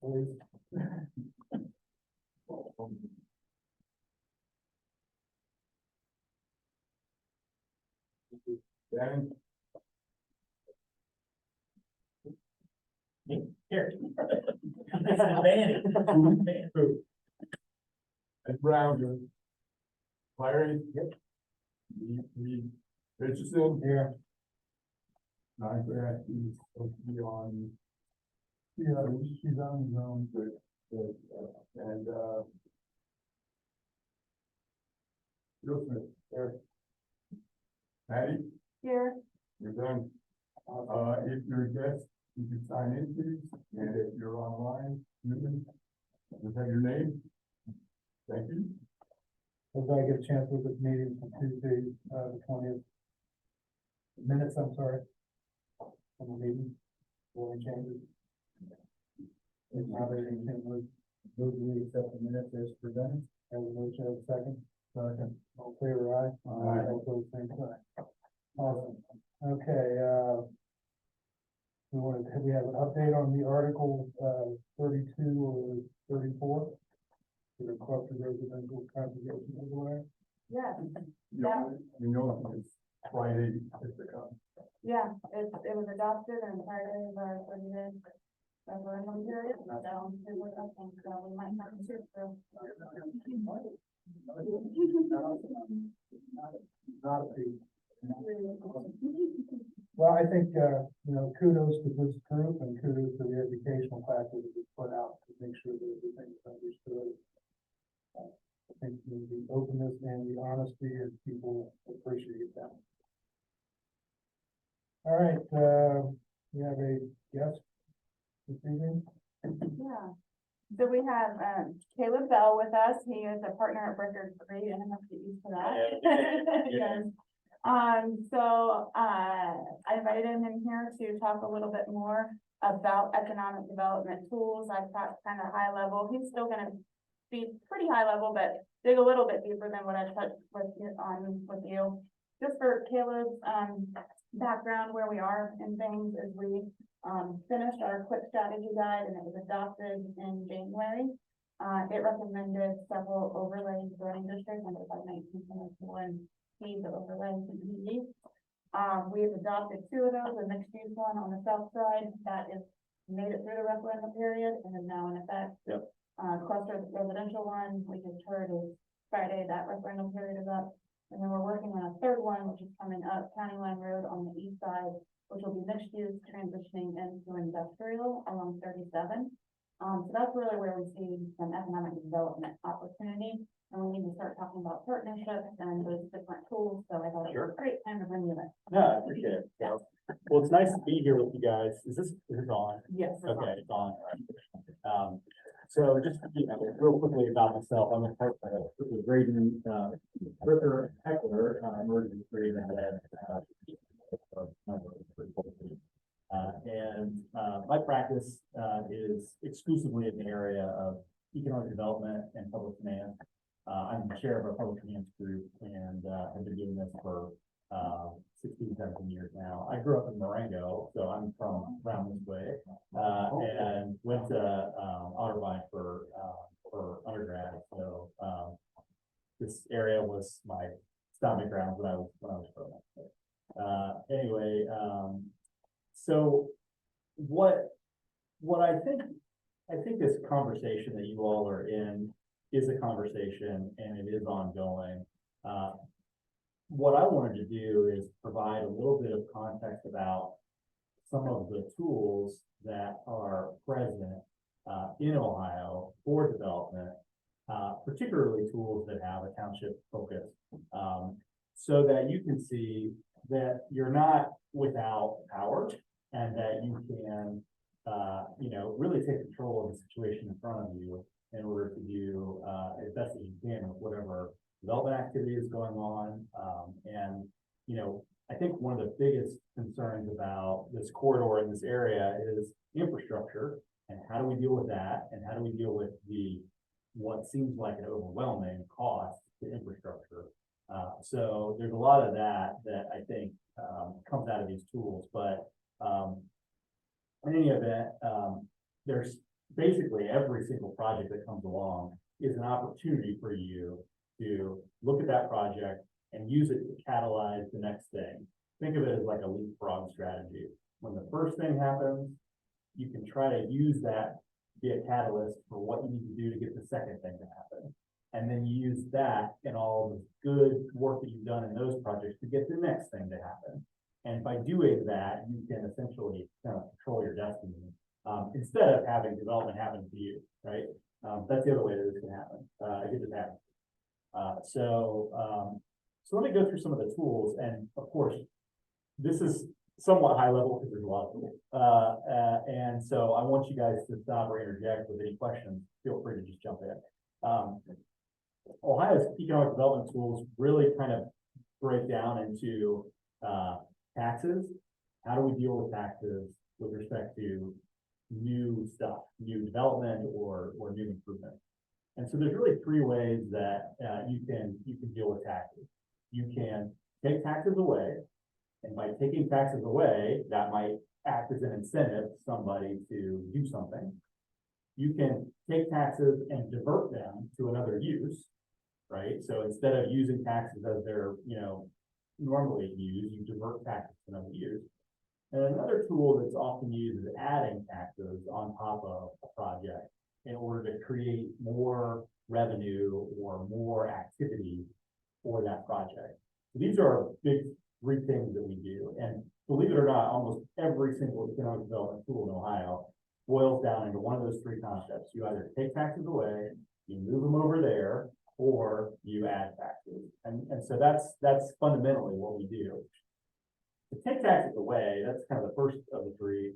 please. Dan? Here. This is Manny. Ed Brown, good. Larry? Yep. Reed Richardson? Here. Nine Grant, he's supposed to be on. Yeah, she's on his own. Good, good, and, Bill Smith, there. Patty, Here. you're done. If you're a guest, you can sign in, please, and if you're online, you can, just have your name. Thank you. Everybody get a chance with this meeting for Tuesday, the 20th. Minutes, I'm sorry. From the meeting, will we change it? If not, anything can move to accept the minutes as presented. Have a motion, have a second. Second. All in favor, aye. Aye. All opposed, same sign. Awesome. Okay, we have an update on the article, 32 or 34? The cluster residential conservation overlay. Yeah, You know, it's Friday, it's the come. yeah, it was adopted and Friday is our 30-day referendum period, so it was up and so we might have to choose for. Not a fee. Well, I think, kudos to this group and kudos to the educational package that we put out to make sure that everything is understood. I think the openness and the honesty and people appreciate that. All right, we have a guest this evening. Yeah, so we have Caleb Bell with us. He is a partner at Bricker Creek, and I'm gonna get used to that. Yes. So I invited him in here to talk a little bit more about economic development tools. I've talked kind of high level. He's still gonna be pretty high level, but dig a little bit deeper than what I touched with you. Just for Caleb's background, where we are in things is we finished our quick strategy guide and it was adopted in January. It recommended several overlay zoning districts under 1971 the overlay CBD. We've adopted 2 of those, the mixed use one on the south side that is made it through the referendum period and is now in effect. Yep. Cluster residential one, we just heard is Friday, that referendum period is up. And then we're working on a 3rd one, which is coming up, County Line Road on the east side, which will be mixed use transitioning into industrial along 37. So that's really where we see some economic development opportunity. And we need to start talking about partnerships and those different tools. So I thought it was a great time to bring you in. No, I appreciate it. So, well, it's nice to be here with you guys. Is this on? Yes. Okay, it's on. So just, real quickly about myself, I'm a partner with Graydon, Ritter Heckler, emergency creative head. My practice is exclusively in the area of economic development and public finance. I'm the chair of our public finance group and have been doing this for 16, 17 years now. I grew up in Marengo, so I'm from around this way, and went to Otterbein for undergrad. So this area was my stomping ground when I was growing up. Anyway, so what I think this conversation that you all are in is a conversation and it is ongoing. What I wanted to do is provide a little bit of context about some of the tools that are present in Ohio for development, particularly tools that have a township focus, so that you can see that you're not without power and that you can, really take control of the situation in front of you in order to do as best as you can with whatever development activity is going on. I think one of the biggest concerns about this corridor in this area is infrastructure and how do we deal with that? And how do we deal with what seems like an overwhelming cost to infrastructure? So there's a lot of that I think comes out of these tools, but in any event, basically every single project that comes along is an opportunity for you to look at that project and use it to catalyze the next thing. Think of it as like a leapfrog strategy. When the first thing happens, you can try to use that to be a catalyst for what you need to do to get the second thing to happen. And then you use that and all the good work that you've done in those projects to get the next thing to happen. And by doing that, you can essentially kind of control your destiny, instead of having development happen to you, right? That's the other way that this can happen. It can just happen. So let me go through some of the tools, and of course, this is somewhat high level because there's a lot of tools. And so I want you guys to stop or interject with any questions. Feel free to just jump in. Ohio's economic development tools really kind of break down into taxes. How do we deal with taxes with respect to new stuff, new development or new improvement? And so there's really three ways that you can deal with taxes. You can take taxes away, and by taking taxes away, that might act as an incentive to somebody to do something. You can take taxes and divert them to another use, right? So instead of using taxes as they're, normally used, you divert taxes to another use. And another tool that's often used is adding taxes on top of a project in order to create more revenue or more activity for that project. So these are big three things that we do. And believe it or not, almost every single economic development tool in Ohio boils down into one of those three concepts. You either take taxes away, you move them over there, or you add taxes. And so that's fundamentally what we do. To take taxes away, that's kind of the first of the three.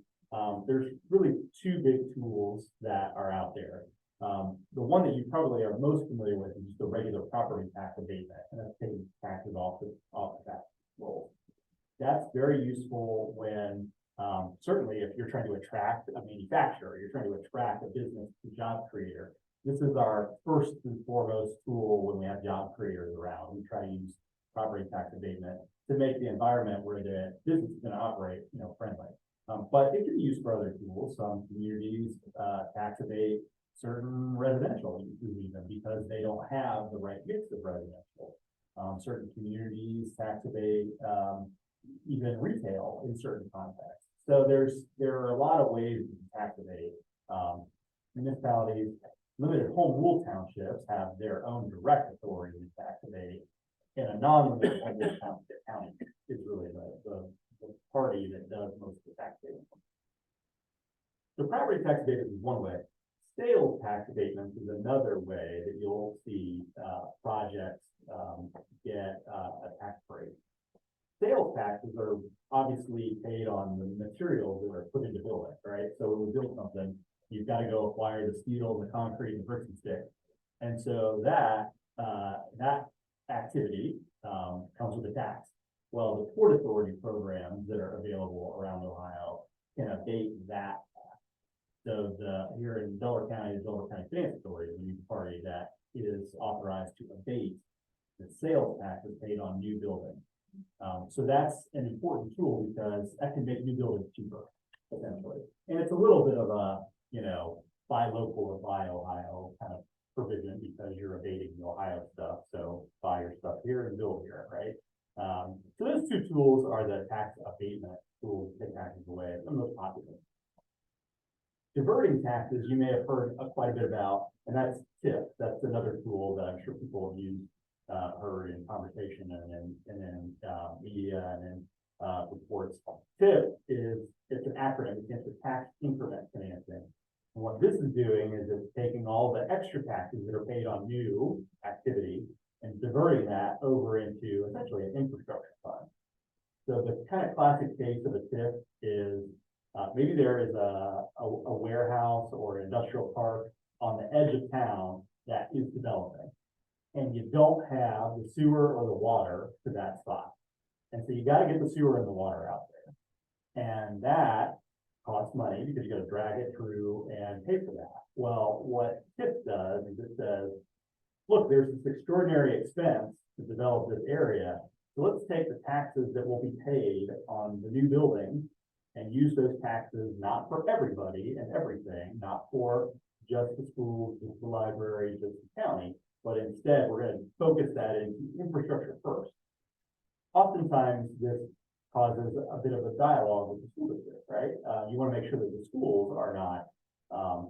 There's really two big tools that are out there. The one that you probably are most familiar with is just the regular property tax abatement, and that's taking taxes off the tax roll. That's very useful when, certainly if you're trying to attract a manufacturer, you're trying to attract a business job creator. This is our first and foremost tool when we have job creators around. We try to use property tax abatement to make the environment where the business is going to operate, friendly. But it can be used for other tools. Some communities tax abate certain residential uses even because they don't have the right mix of residential. Certain communities tax abate even retail in certain contexts. So there are a lot of ways to tax abate. Municipalities, limited home rule townships have their own direct authority to tax abate, and a non-limited home rule township county is really the party that does most of the tax abatement. So property tax abatement is one way. Sales tax abatement is another way that you'll see projects get a tax break. Sales taxes are obviously paid on the materials that are put into building, right? So when we build something, you've got to go acquire the steel, the concrete, and the bricks and sticks. And so that activity comes with a tax. Well, the Port Authority programs that are available around Ohio can abate that tax. So here in Delaware County, the Delaware County Finance Authority is a new party that is authorized to abate the sales taxes paid on new buildings. So that's an important tool because that can make new buildings cheaper, essentially. And it's a little bit of a, buy local or buy Ohio kind of provision because you're abating the Ohio stuff. So buy your stuff here and build here, right? So those two tools are the tax abatement tools to take taxes away, the most popular. Diverting taxes, you may have heard quite a bit about, and that's TIF. That's another tool that I'm sure people have used, heard in conversation and in media and in reports. TIF it's an acronym. It stands for tax increment financing. And what this is doing is it's taking all the extra taxes that are paid on new activity and diverting that over into essentially an infrastructure fund. So the kind of classic case of a TIF is maybe there is a warehouse or industrial park on the edge of town that is developing, and you don't have the sewer or the water to that spot. And so you got to get the sewer and the water out there. And that costs money because you got to drag it through and pay for that. Well, what TIF does is it says, look, there's this extraordinary expense to develop this area. So let's take the taxes that will be paid on the new building and use those taxes not for everybody and everything, not for just the schools, just the library, just the county, but instead we're gonna focus that into infrastructure first. Oftentimes, this causes a bit of a dialogue with the school district, right? You wanna make sure that the schools are not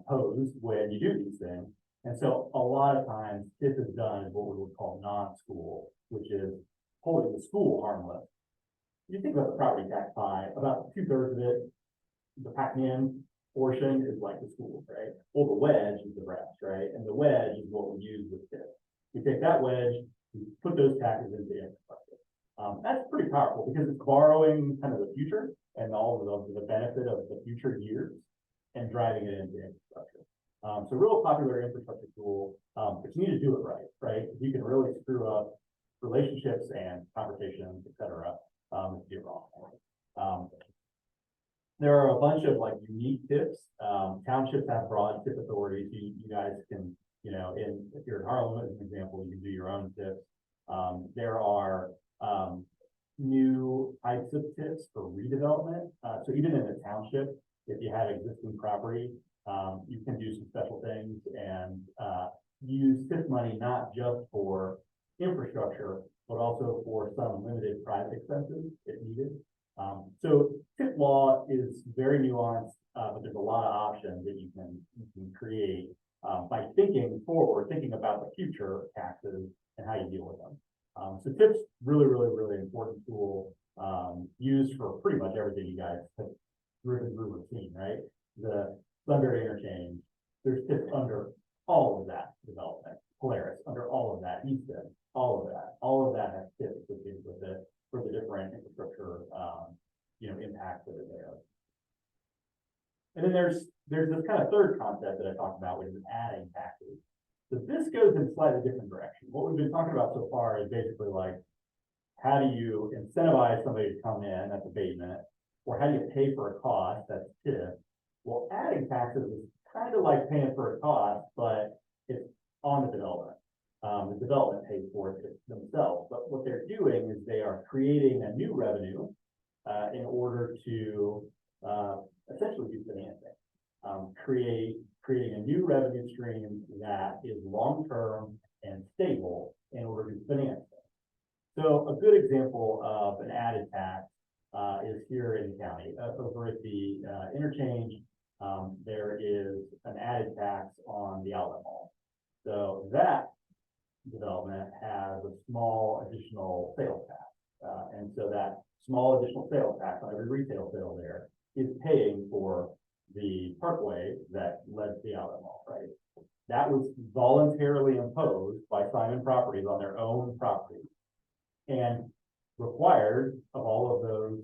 posed when you do these things. And so a lot of times this is done as what we would call non-school, which is holding the school harmless. You think about the property tax pie, about 2/3 of it, the Pac-Man portion is like the schools, right? Well, the wedge is the rest, right? And the wedge is what we use with this. We take that wedge, we put those taxes into the infrastructure. That's pretty powerful because it's borrowing kind of the future and all of the benefit of the future years and driving it into infrastructure. So real popular infrastructure tool, but you need to do it right, right? You can really screw up relationships and conversations, et cetera, if you do it wrong. There are a bunch of like unique tips. Townships have broad tip authorities. You guys can, you know, if you're in Harlem, as an example, you can do your own tips. There are new types of tips for redevelopment. So even in the township, if you had existing property, you can do some special things and use TIF money not just for infrastructure, but also for some limited private expenses if needed. So TIF law is very nuanced, but there's a lot of options that you can create by thinking forward, thinking about the future taxes and how you deal with them. So TIF's really important tool used for pretty much everything you guys have driven through routine, right? The Sunbury interchange, there's TIF under all of that development. Polaris, under all of that, Easton, all of that has TIF associated with it for the different infrastructure, impacts that are there. And then there's this kind of third concept that I talked about, which is adding taxes. So this goes in a slightly different direction. What we've been talking about so far is basically like, how do you incentivize somebody to come in, that's abatement, or how do you pay for a cost, that's TIF. Well, adding taxes is kind of like paying for a cost, but it's on the development. The development pays for it themselves, but what they're doing is they are creating a new revenue in order to essentially do financing. Creating a new revenue stream that is long-term and stable in order to finance it. So a good example of an added tax is here in the county. Over at the interchange, there is an added tax on the outlet mall. So that development has a small additional sales tax. And so that small additional sales tax on every retail sale there is paying for the parkway that led to the outlet mall, right? That was voluntarily imposed by Simon Properties on their own property and required of all of those,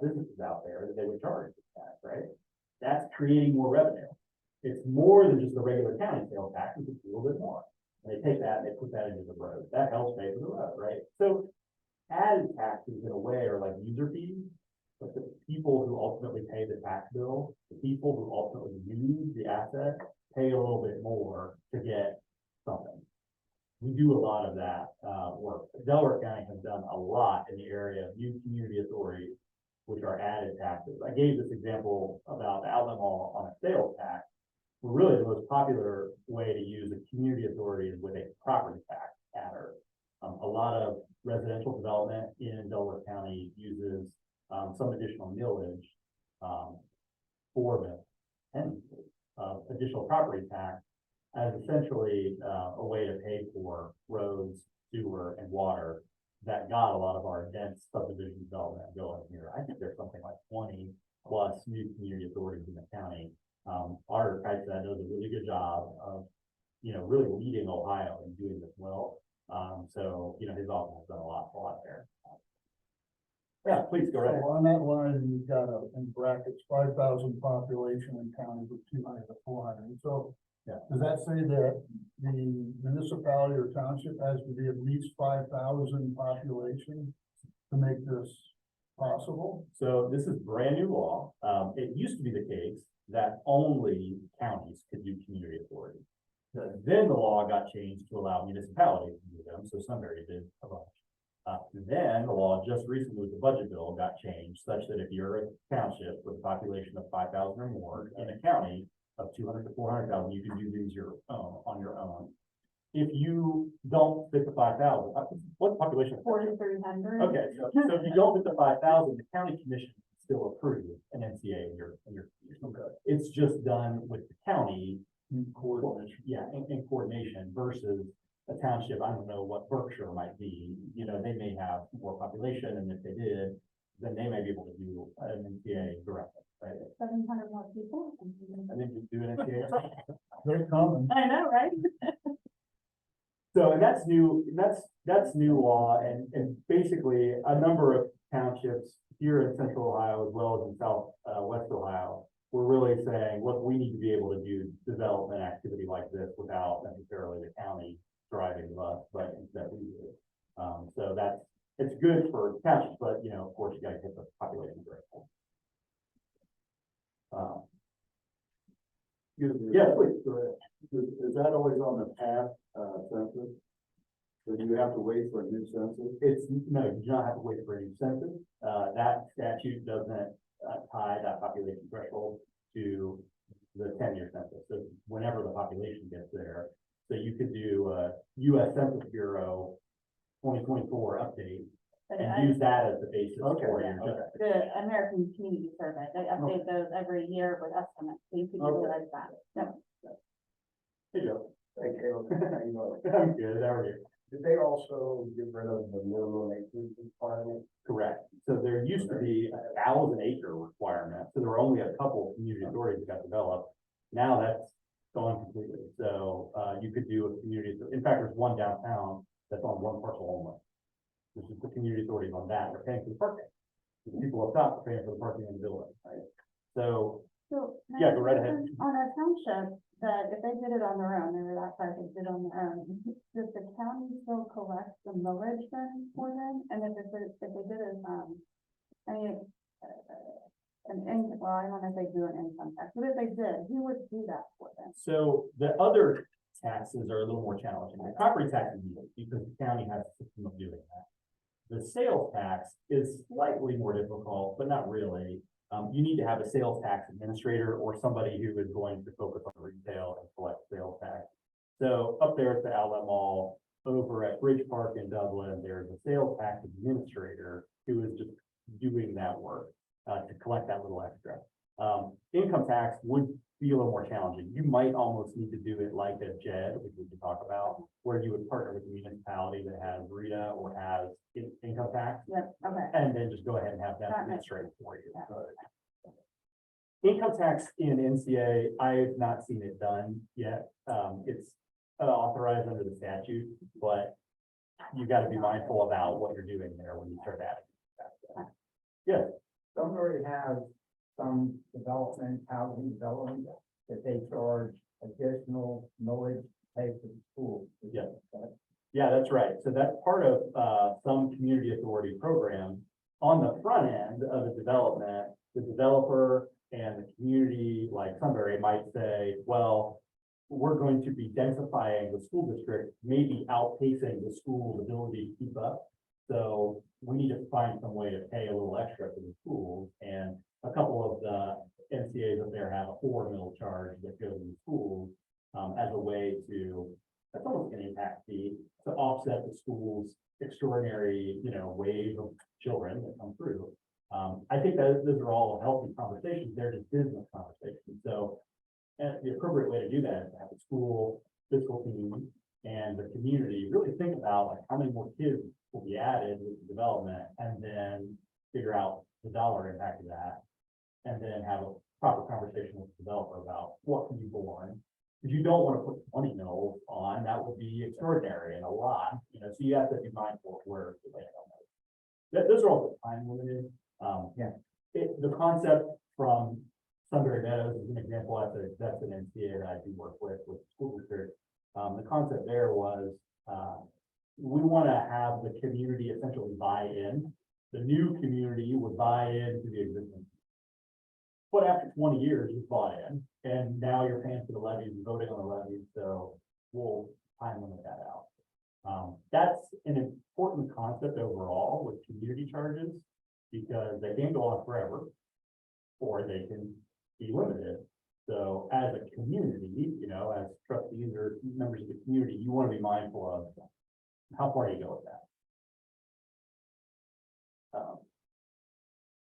businesses out there that they would charge this tax, right? That's creating more revenue. It's more than just the regular county sales tax, it's a little bit more. And they take that and they put that into the road. That helps pay for the road, right? So added taxes in a way are like user fees, but the people who ultimately pay the tax bill, the people who ultimately use the asset, pay a little bit more to get something. We do a lot of that work. Delaware County has done a lot in the area of new community authorities, which are added taxes. I gave this example about the outlet mall on a sales tax. Well, really the most popular way to use a community authority is with a property tax adder. A lot of residential development in Delaware County uses some additional millage for the tendency of additional property tax as essentially a way to pay for roads, sewer, and water that got a lot of our dense subdivision development going here. I think there's something like 20 plus new community authorities in the county. Our guy said does a really good job of, really leading Ohio and doing this well. So, his office has done a lot there. Yeah, please go ahead. So on that line, you've got in brackets, 5,000 population in counties with 200 to 400. So Yeah. does that say that the municipality or township has to be at least 5,000 population to make this possible? So this is brand new law. It used to be the case that only counties could do community authority. Then the law got changed to allow municipalities to do them. So Sunbury did a bunch. Then the law just recently with the budget bill got changed such that if you're a township with a population of 5,000 or more in a county of 200 to 400,000, you can do these your own, on your own. If you don't fit the 5,000, what's the population? of- 4,300. Okay, so if you don't fit the 5,000, the county commission can still approve an NCA in your. It's just done with the county. Coordination. Yeah, in coordination versus a township, I don't know what Berkshire might be, you know, they may have more population, and if they did, then they may be able to do an NCA directly, right? 700 more people. I think you do an NCA. They're coming. I know, right? So, and that's new, that's new law, and basically, a number of townships here in central Ohio as well as in west Ohio, we're really saying, look, we need to be able to do development activity like this without necessarily the county driving the bus, but instead we do it. So it's good for townships, but, you know, of course, you gotta hit the population threshold. Excuse me. Yeah, please. Go ahead. Is that always on the path, census? So do you have to wait for a new census? No, you do not have to wait for any census. That statute doesn't tie that population threshold to the 10-year census. So whenever the population gets there, so you could do a US Census Bureau 2024 update But and use that as the basis Okay, for your. okay. the American Community Survey, they update those every year with estimates, so you could utilize that. Yep. Hey, Joe. Hey, Caleb, how you doing? I'm good, how are you? Did they also get rid of the minimum acreage requirement? Correct. So there used to be 1,000-acre requirement, so there were only a couple of community authorities that got developed. Now that's gone completely. So you could do a community, in fact, there's one downtown that's on one parcel only. This is the community authorities on that, they're paying for the parking. The people up top are paying for the parking in the building, right? So, So. Yeah, go right ahead. On a township, that if they did it on their own, they were that size, they did it on their own, does the county still collect the millage then for them? And if they did it, I mean, well, I don't know if they do an income tax, but if they did, who would do that for them? so the other taxes are a little more challenging. The property tax is easy because the county has a system of doing that. The sales tax is slightly more difficult, but not really. You need to have a sales tax administrator or somebody who is going to focus on retail and collect sales tax. So up there at the Outlet Mall, over at Bridge Park in Dublin, there's a sales tax administrator who is just doing that work to collect that little extra. Income tax would be a little more challenging. You might almost need to do it like a JED, which we can talk about, where you would partner with a municipality that has RETA or has income tax, Yep, okay. and then just go ahead and have them That makes administrate it for you. Yeah. Income tax in NCA, I have not seen it done yet. It's authorized under the statute, but you got to be mindful about what you're doing there when you start adding. Yes, Some already have some development, housing development, that they charge additional millage to pay for the school. Yeah. Yeah, that's right. So that's part of some community authority programs. On the front end of the development, the developer and the community, like Sunbury, might say, well, we're going to be densifying the school district, maybe outpacing the school's ability to keep up. So we need to find some way to pay a little extra for the schools. And a couple of the NCAs up there have a 4 mil charge that goes to the schools as a way to, that's almost an impact fee to offset the school's extraordinary, you know, wave of children that come through. I think that those are all healthy conversations. They're just business conversations. So the appropriate way to do that is to have the school fiscal team and the community really think about like how many more kids will be added with the development, and then figure out the dollar impact of that. And then have a proper conversation with the developer about what can be born. Because you don't want to put 20 mils on, that would be extraordinary and a lot, you know, so you have to be mindful of where to land on those. Those are also time limited. The concept from Sunbury Meadows is an example. That's an NCA that I do work with the school district. The concept there was, we want to have the community essentially buy in. The new community would buy into the existing. But after 20 years, you bought in, and now you're paying for the levies and voting on the levies, so we'll time limit that out. That's an important concept overall with community charges, because they can go on forever, or they can be limited. So as a community, you know, as trustees or members of the community, you want to be mindful of how far you go with that.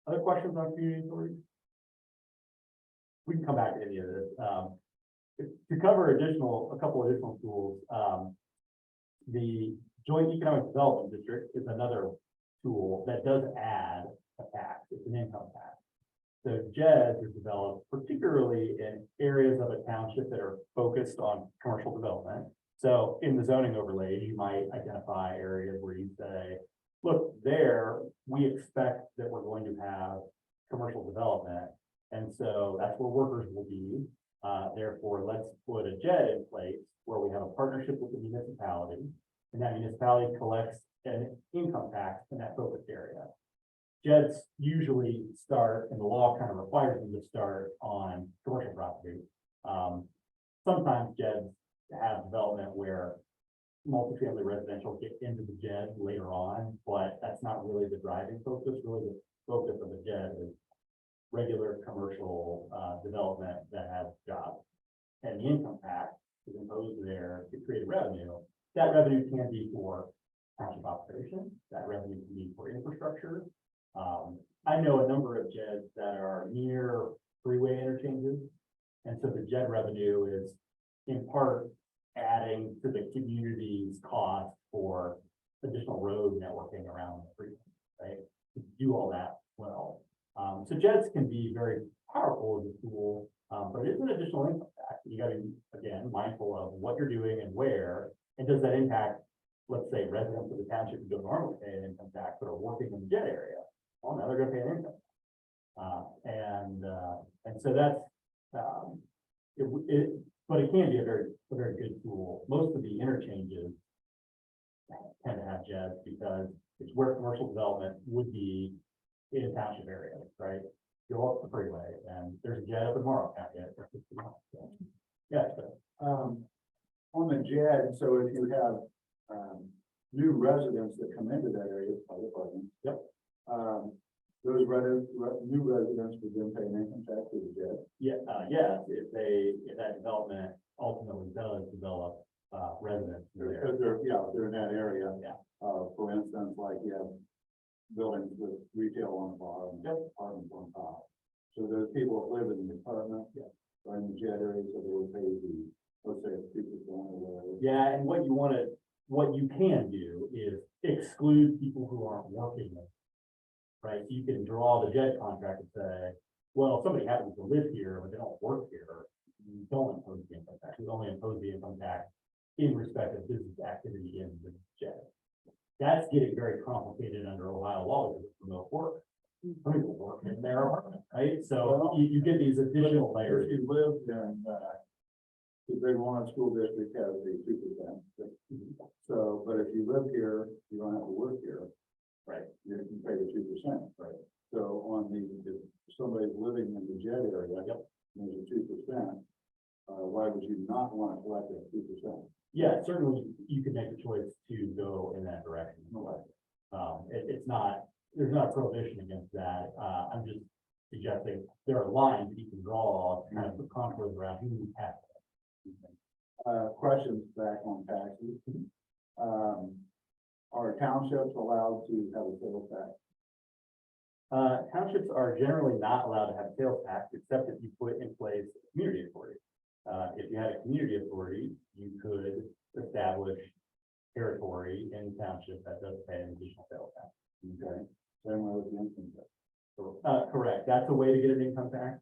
Other questions on community authority? We can come back to any of this. To cover a couple additional tools, the Joint Economic Development District is another tool that does add a tax. It's an income tax. So JED is developed particularly in areas of a township that are focused on commercial development. So in the zoning overlays, you might identify areas where you say, look, there, we expect that we're going to have commercial development. And so that's where workers will be. Therefore, let's put a JED in place where we have a partnership with the municipality, and that municipality collects an income tax in that focused area. JEDs usually start, and the law kind of requires them to start on commercial property. Sometimes JEDs have development where multifamily residential get into the JED later on, but that's not really the driving focus. Really, the focus of the JED is regular commercial development that has jobs. And the income tax is imposed there to create revenue. That revenue can be for township operation. That revenue can be for infrastructure. I know a number of JEDs that are near freeway interchanges. And so the JED revenue is in part adding to the community's cost for additional road networking around the freeway, right? To do all that well. So JEDs can be very powerful as a tool, but it is an additional income tax. You got to be, again, mindful of what you're doing and where, and does that impact, let's say, residents of the township who don't normally pay an income tax but are working in the JED area. Well, now they're going to pay an income. And so that's, but it can be a very good tool. Most of the interchanges tend to have JEDs because it's where commercial development would be in a township area, right? Go up the freeway and there's a JED up in Morrow County. Yeah. On the JED, so if you have, new residents that come into that area, public apartment. Yep. Those new residents would then pay an income tax to the JED. Yeah, if that development ultimately does develop, residents there. Because they're in that area. Yeah. For instance, like you have buildings with retail on the bottom, Yep. apartments on top. So those people that live in the apartment, are in the JED area, so they would pay the, let's say, 2% or whatever. Yeah, and what you can do is exclude people who aren't working there. Right, so you can draw the JED contract and say, well, if somebody happens to live here, but they don't work here, you don't impose the income tax. You only impose the income tax in respect of business activity in the JED. That's getting very complicated under Ohio law because it's remote work. Some people work in their apartment, right? So you get these additional layers. If you lived in, the Big Walnut School District has the 2%. So, but if you live here, you don't have to work here. Right. You can pay the 2%. Right. So on if somebody's living in the JED area, there's a 2%. Why would you not want to collect that 2%? Yeah, certainly you can make the choice to go in that direction. It's not, there's not a prohibition against that. I'm just suggesting there are lines that you can draw to kind of put contours around who has it. Questions back on taxes. Are townships allowed to have a sales tax? Townships are generally not allowed to have sales tax except if you put in place a community authority. If you had a community authority, you could establish territory in the township that does pay an additional sales tax. Okay. Same way with the income tax. Correct. That's a way to get an income tax.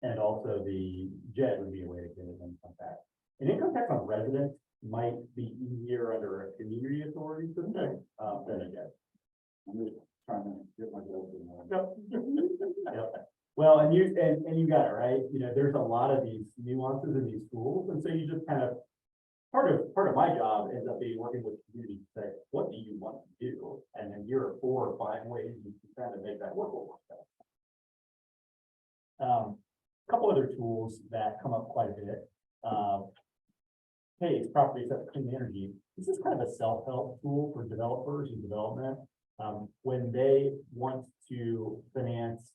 And also the JED would be a way to get an income tax. An income tax on residents might be easier under a community authority system than a JED. I'm just trying to get myself in there. Yep. Well, and you got it right. You know, there's a lot of these nuances in these schools, and so you just kind of part of my job ends up being working with the community to say, what do you want to do? And then here are 4 or 5 ways you can kind of make that work. A couple other tools that come up quite a bit. hey, it's property that's clean energy. This is kind of a self-help tool for developers and development. When they want to finance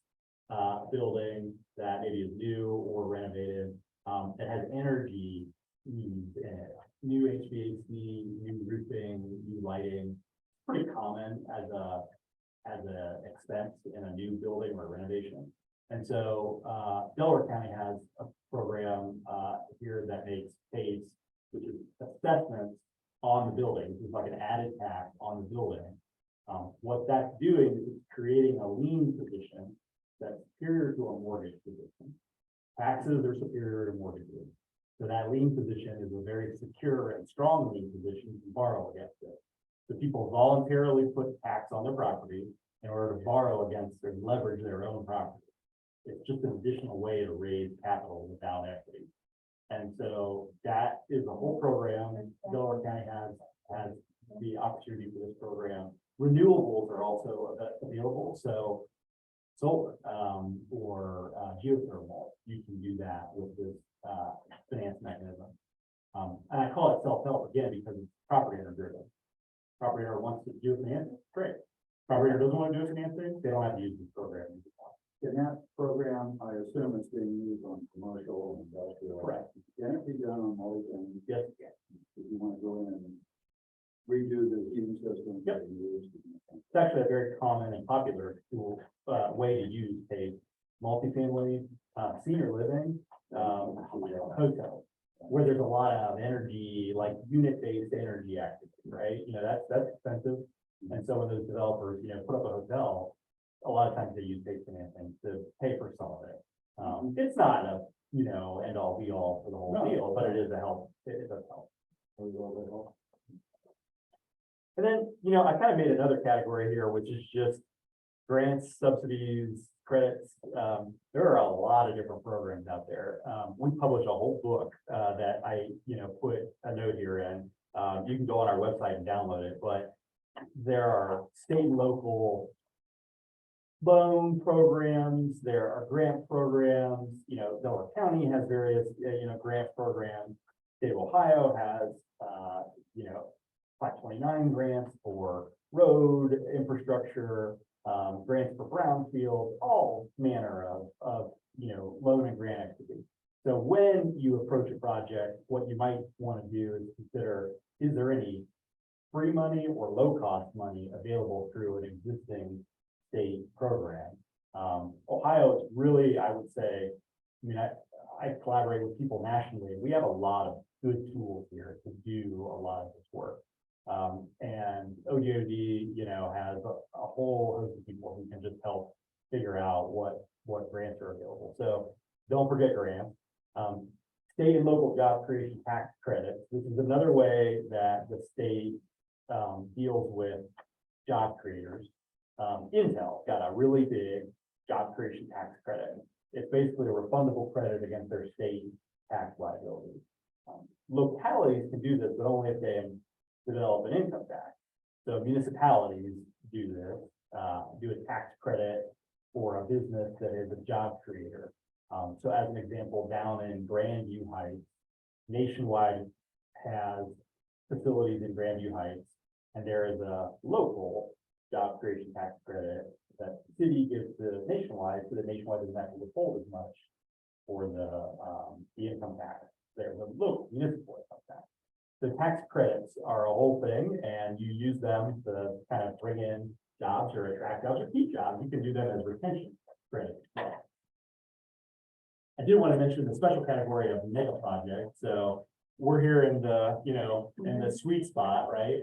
building that maybe is new or renovated, that has energy needs in it, new HVAC, new roofing, new lighting, pretty common as a expense in a new building or renovation. And so, Delaware County has a program, here that pays, which is assessments on the building. This is like an added tax on the building. What that's doing is creating a lien position that's superior to a mortgage position. Taxes are superior to mortgages. So that lien position is a very secure and strong lien position to borrow against it. So people voluntarily put tax on their property in order to borrow against or leverage their own property. It's just an additional way to raise capital without equity. And so that is a whole program, and Delaware County has the opportunity for this program. Renewables are also available, so solar, or geothermal, you can do that with this, finance mechanism. And I call it self-help again, because it's property owner driven. Property owner wants to do financing, great. Property owner doesn't want to do financing, they don't have to use this program. In that program, I assume it's being used on commercial and industrial. Correct. Can it be done on multi-family? Yes, If you want to go in and redo the heating system. Yep. that you used. it's actually a very common and popular tool, way to use a multifamily, senior living, hotel, where there's a lot of energy, like unit-based energy activity, right? You know, that's expensive. And so when those developers, put up a hotel, a lot of times they use base financing to pay for some of it. It's not a, end all be all for the whole No. deal, but it is a help. It does help. And then, I kind of made another category here, which is just grants, subsidies, credits. There are a lot of different programs out there. We published a whole book, that I, put a note here in. You can go on our website and download it, but there are state and local loan programs, there are grant programs, Delaware County has various, grant programs. State of Ohio has, 529 grants for road infrastructure, grants for brownfield, all manner of loan and grant activity. So when you approach a project, what you might want to do is consider, is there any free money or low-cost money available through an existing state program? Ohio is really, I would say, I collaborate with people nationally. We have a lot of good tools here to do a lot of this work. And ODOD, has a whole host of people who can just help figure out what grants are available. So don't forget grants. State and local job creation tax credits. This is another way that the state deals with job creators. Intel got a really big job creation tax credit. It's basically a refundable credit against their state tax liability. Localities can do this, but only if they develop an income tax. So municipalities do this, do a tax credit for a business that is a job creator. So as an example, down in Grandview Heights, Nationwide has facilities in Grandview Heights, and there is a local job creation tax credit that the city gives to Nationwide, so that Nationwide doesn't have to withhold as much for the income tax. There's a local municipal income tax. The tax credits are a whole thing, and you use them to kind of bring in jobs or attract jobs or keep jobs. You can do them as retention credits. I did want to mention the special category of mega projects. So we're here in the, in the sweet spot, right?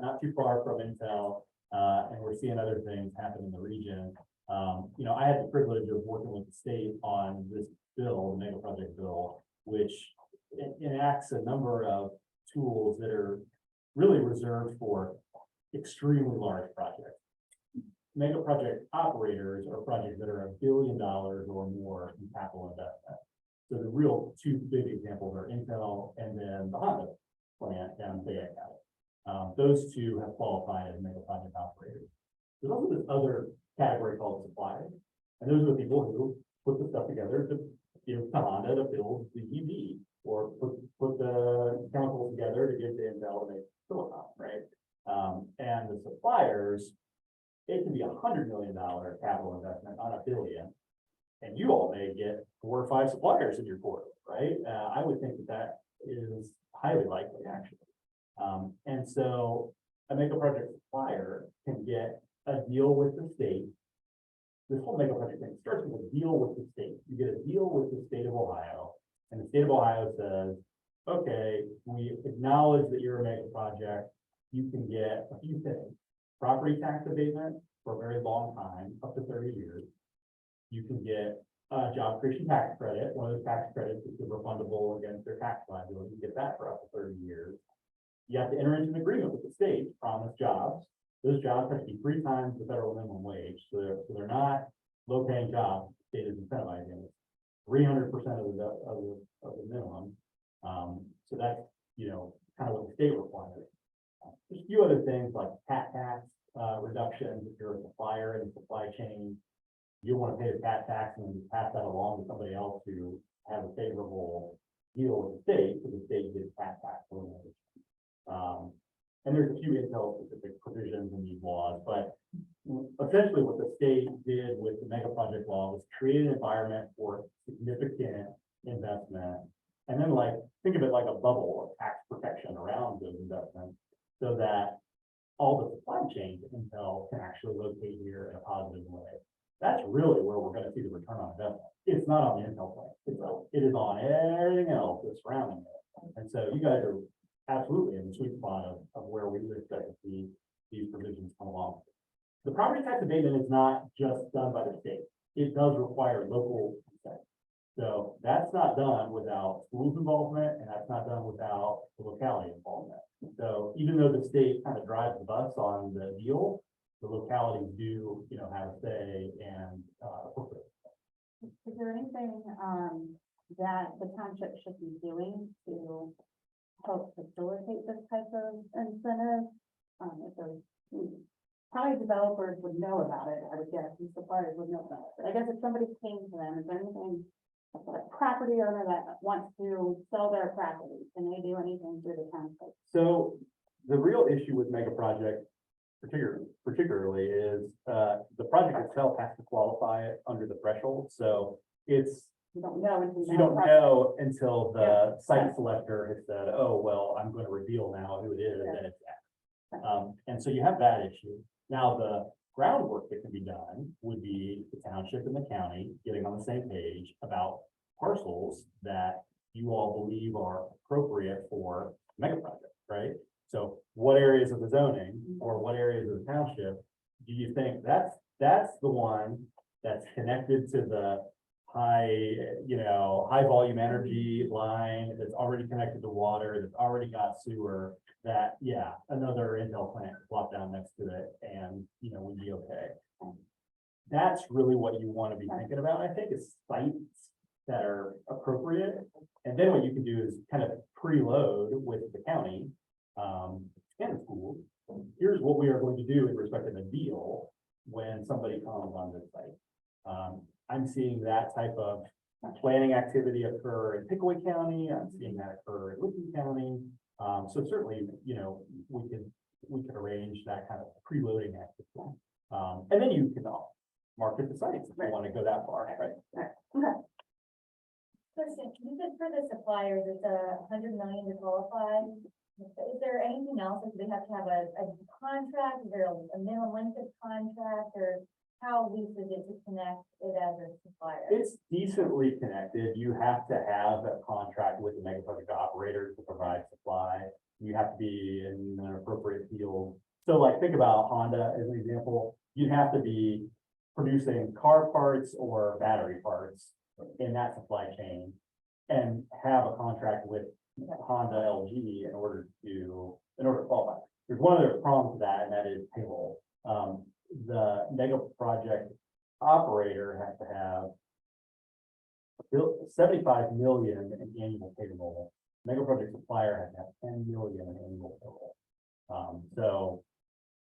Not too far from Intel, and we're seeing other things happen in the region. I had the privilege of working with the state on this bill, the mega project bill, which enacts a number of tools that are really reserved for extremely large projects. Mega project operators are projects that are $1 billion or more in capital investment. So the real two big examples are Intel and then the Honda plant down in Fayette County. Those two have qualified as mega project operators. There's also this other category called suppliers. And those are the people who put the stuff together to give to Honda to build the EV or put the chemical to give to Intel to make silicon, right? And the suppliers, it can be $100 million capital investment on $1 billion. And you all may get 4 or 5 suppliers in your quarter, right? I would think that that is highly likely, actually. And so a mega project supplier can get a deal with the state. This whole mega project thing starts with a deal with the state. You get a deal with the state of Ohio, and the state of Ohio says, okay, we acknowledge that you're a mega project. You can get a few things: property tax abatement for a very long time, up to 30 years. You can get a job creation tax credit, one of those tax credits is refundable against their tax liability. You get that for up to 30 years. You have to enter into an agreement with the state to promise jobs. Those jobs have to be 3 times the federal minimum wage, so they're not low-paying jobs. The state is incentivizing it. 300% of the minimum. So that's, you know, kind of what the state requires. There's a few other things like tax reductions. If you're a supplier in the supply chain, you want to pay the tax and then pass that along to somebody else who has a favorable deal with the state, so the state gets tax eliminated. And there's a few Intel specific provisions in these laws, but essentially what the state did with the mega project law was create an environment for significant investment. And then think of it like a bubble of tax protection around those investments, so that all the supply chain to Intel can actually locate here in a positive way. That's really where we're going to see the return on investment. It's not on the Intel plan. It is on everything else that's surrounding it. And so you guys are absolutely in the sweet spot of where we would expect to see these provisions come along. The property tax abatement is not just done by the state. It does require local consent. So that's not done without schools involvement, and that's not done without the locality involvement. So even though the state kind of drives the bus on the deal, the localities do, you know, have a say and appropriate. Is there anything, that the township should be doing to help facilitate this type of incentive? If there's, probably developers would know about it, I would guess, and suppliers would know about it. But I guess if somebody came to them, is there anything, like a property owner that wants to sell their property, can they do anything through the township? So the real issue with mega projects, particularly is the project itself has to qualify it under the threshold. So it's, You don't know until. you don't know until the site selector has said, oh, well, I'm going to reveal now who it is, and it's X. And so you have that issue. Now, the groundwork that can be done would be the township and the county getting on the same page about parcels that you all believe are appropriate for mega projects, right? So what areas of the zoning or what areas of the township do you think that's the one that's connected to the high volume energy line that's already connected to water, that's already got sewer, that, yeah, another Intel plant could plop down next to it and, you know, we'd be okay. That's really what you want to be thinking about, I think, is sites that are appropriate. And then what you can do is kind of preload with the county, and the schools. Here's what we are going to do in respect of the deal when somebody comes on this site. I'm seeing that type of planning activity occur in Pickaway County. I'm seeing that occur in Licking County. So certainly, you know, we could arrange that kind of preloading activity. And then you can market the sites if you want to go that far, right? Question, you said for the suppliers, it's $100 million to qualify. Is there anything else? Do they have to have a contract? Is there a minimum length of contract, or how loose is it to connect it as a supplier? It's decently connected. You have to have a contract with the mega project operator to provide supply. You have to be in an appropriate field. So like, think about Honda as an example. You have to be producing car parts or battery parts in that supply chain and have a contract with Honda LG in order to qualify. There's one other problem to that, and that is payroll. The mega project operator has to have 75 million in annual payroll. Mega project supplier has to have 10 million in annual payroll. So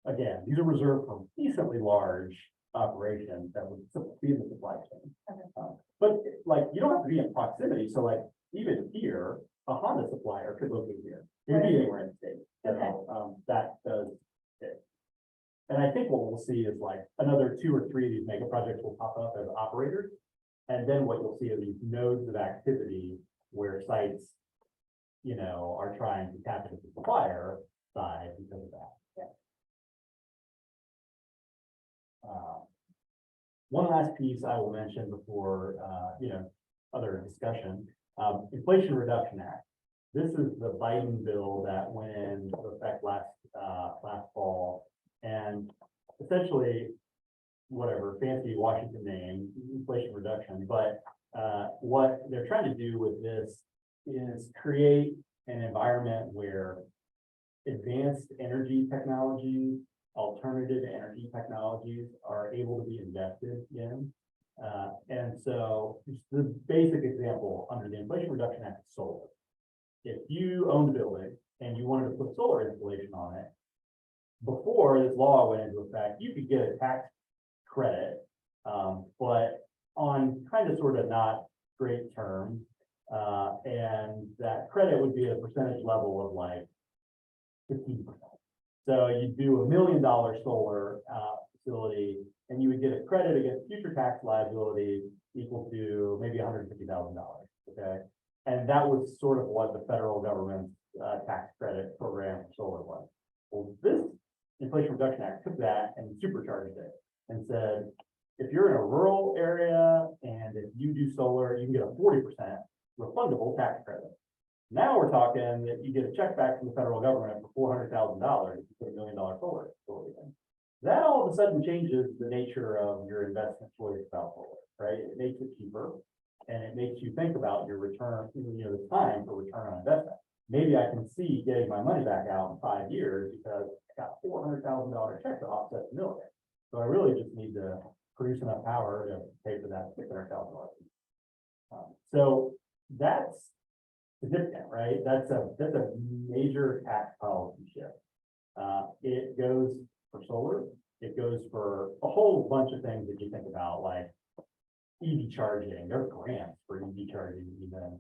again, these are reserved for decently large operations that would be in the supply chain. But like, you don't have to be in proximity. So like, even here, a Honda supplier could locate here. It'd be anywhere in the state. Okay. So, that does fit. And I think what we'll see is like another 2 or 3 of these mega projects will pop up as operators. And then what you'll see are these nodes of activity where sites, you know, are trying to tap into the supplier side because of that. One last piece I will mention before, you know, other discussion, Inflation Reduction Act. This is the Biden bill that went into effect last fall, and essentially, whatever fancy Washington name, Inflation Reduction, but what they're trying to do with this is create an environment where advanced energy technologies, alternative energy technologies are able to be invested in. And so the basic example under the Inflation Reduction Act is solar. If you owned a building and you wanted to put solar installation on it, before this law went into effect, you could get a tax credit, but on kind of sort of not great terms. And that credit would be a percentage level of like 15%. So you do $1 million solar facility, and you would get a credit against future tax liability equal to maybe $150,000. Okay, and that was sort of what the federal government's tax credit program for solar was. Well, this Inflation Reduction Act took that and supercharged it and said, if you're in a rural area and if you do solar, you can get a 40% refundable tax credit. Now we're talking that you get a check back from the federal government for $400,000 to put $1 million solar facility in. That all of a sudden changes the nature of your investment choice about solar, right? It makes it cheaper, and it makes you think about your return, you know, the time for return on investment. Maybe I can see getting my money back out in 5 years because I got $400,000 check to offset the million. So I really just need to produce enough power to pay for that $600,000. So that's significant, right? That's a major tax policy shift. It goes for solar. It goes for a whole bunch of things that you think about, like EV charging. There are grants for EV charging, even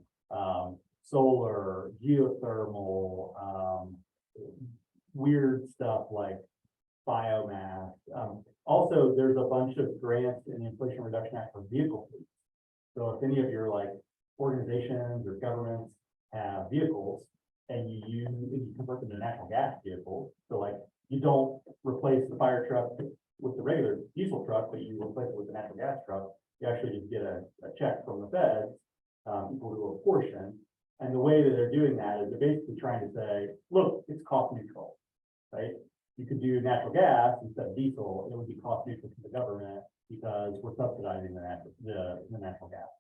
solar, geothermal, weird stuff like biomass. Also, there's a bunch of grants in the Inflation Reduction Act for vehicle fleets. So if any of your like organizations or governments have vehicles and you convert them to natural gas vehicles, so like you don't replace the fire truck with the regular diesel truck, but you replace it with the natural gas truck, you actually just get a check from the feds equal to a portion. And the way that they're doing that is they're basically trying to say, look, it's cost neutral, right? You could do natural gas instead of diesel, it would be cost neutral to the government because we're subsidizing the natural gas.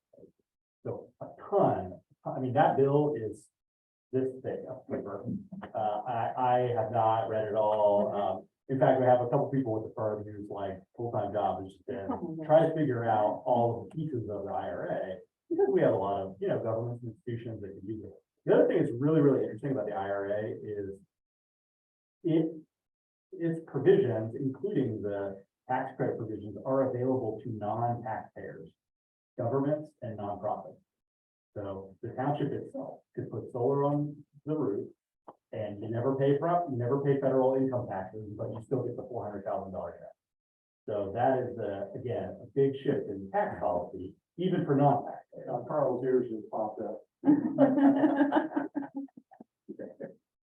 So a ton, I mean, that bill is this thick of paper. I have not read it all. In fact, we have a couple people with the firm whose like full-time job is to try to figure out all of the pieces of the IRA, because we have a lot of, you know, governments and institutions that can use it. The other thing that's really, really interesting about the IRA is its provisions, including the tax credit provisions, are available to non-taxpayers, governments and nonprofits. So the township itself could put solar on the roof and you never pay federal income taxes, but you still get the $400,000 check. So that is again, a big shift in tax policy, even for non-taxpayers. Carl's ears just popped up.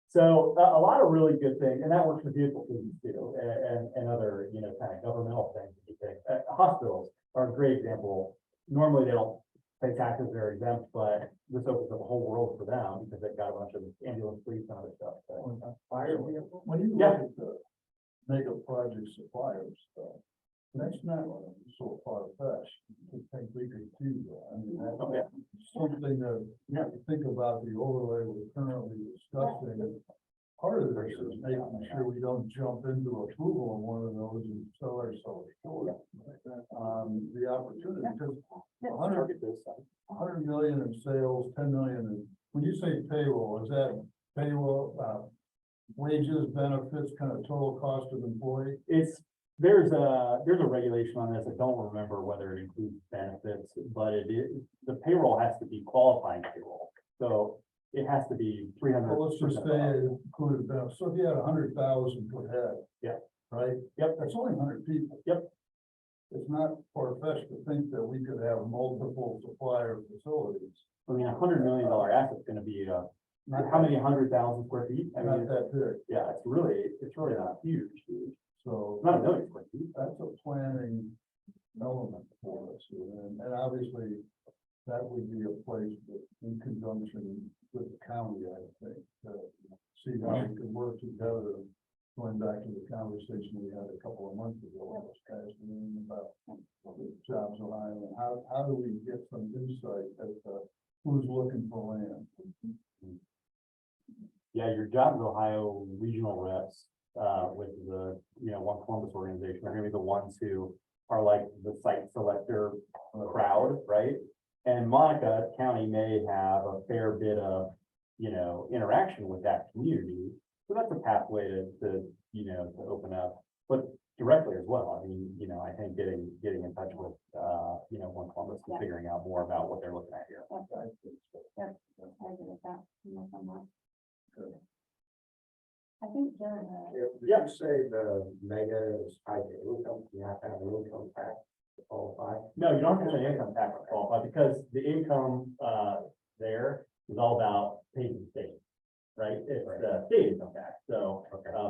So a lot of really good things, and that works for vehicle fleets too, and other, you know, kind of governmental things. Hospitals are a great example. Normally they don't pay taxes, they're exempt, but this opens up a whole world for them because they've got a bunch of ambulance fleets and other stuff. So, When you look at the mega project suppliers, that's not so far-fetched. I think we could do that. I mean, that's something that you have to think about the overlay we're currently discussing. And part of this is making sure we don't jump into approval on one of those and sell ourselves short. The opportunity, because 100 million in sales, 10 million in, when you say payroll, is that payroll, wages, benefits, kind of total cost of employee? There's a regulation on this. I don't remember whether it includes benefits, but the payroll has to be qualifying payroll. So it has to be 300. Well, let's just say it included, so if you had 100,000 per head. Yeah. Right? Yep. That's only 100 people. Yep. It's not far-fetched to think that we could have multiple supplier facilities, I mean, $100 million asset's gonna be, how many 100,000 square feet? I not mean, that big. yeah, it's really not huge, dude. So It's not a million square feet. that's a planning element for us. And obviously, that would be a place that in conjunction with the county, I think, to see how we could work together. Going back to the conversation we had a couple of months ago, this past meeting about jobs on island, how do we get some insight as to who's looking for land? Yeah, your Jobs Ohio regional reps, with the, One Columbus organization, are gonna be the ones who are like the site selector crowd, right? And Monica County may have a fair bit of, interaction with that community. So that's a pathway to open up, but directly as well. I mean, I think getting in touch with, One Columbus and figuring out more about what they're looking at here. I agree with that. I'm with on that. I think Jared, Did you say the mega is tied to income, you have to have an income tax to qualify? No, you don't have to have an income tax to qualify because the income, there is all about paying the state, right? It's the state income tax. So,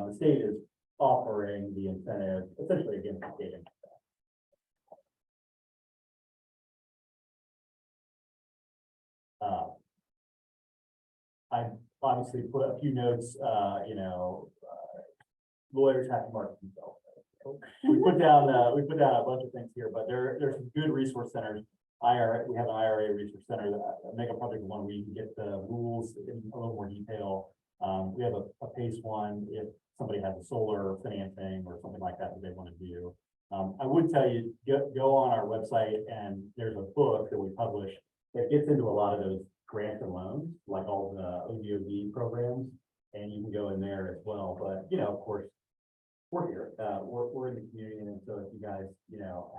the state is offering the incentive essentially against the state income tax. I obviously put a few notes, lawyers have to market themselves. We put down a bunch of things here, but there's some good resource centers. We have an IRA research center that make a project one where you can get the rules in a little more detail. We have a PACE one if somebody has a solar financing or something like that they want to do. I would tell you, go on our website and there's a book that we publish that gets into a lot of those grants and loans, like all the ODOD programs, and you can go in there as well. But, of course, we're here, we're in the community, and so if you guys,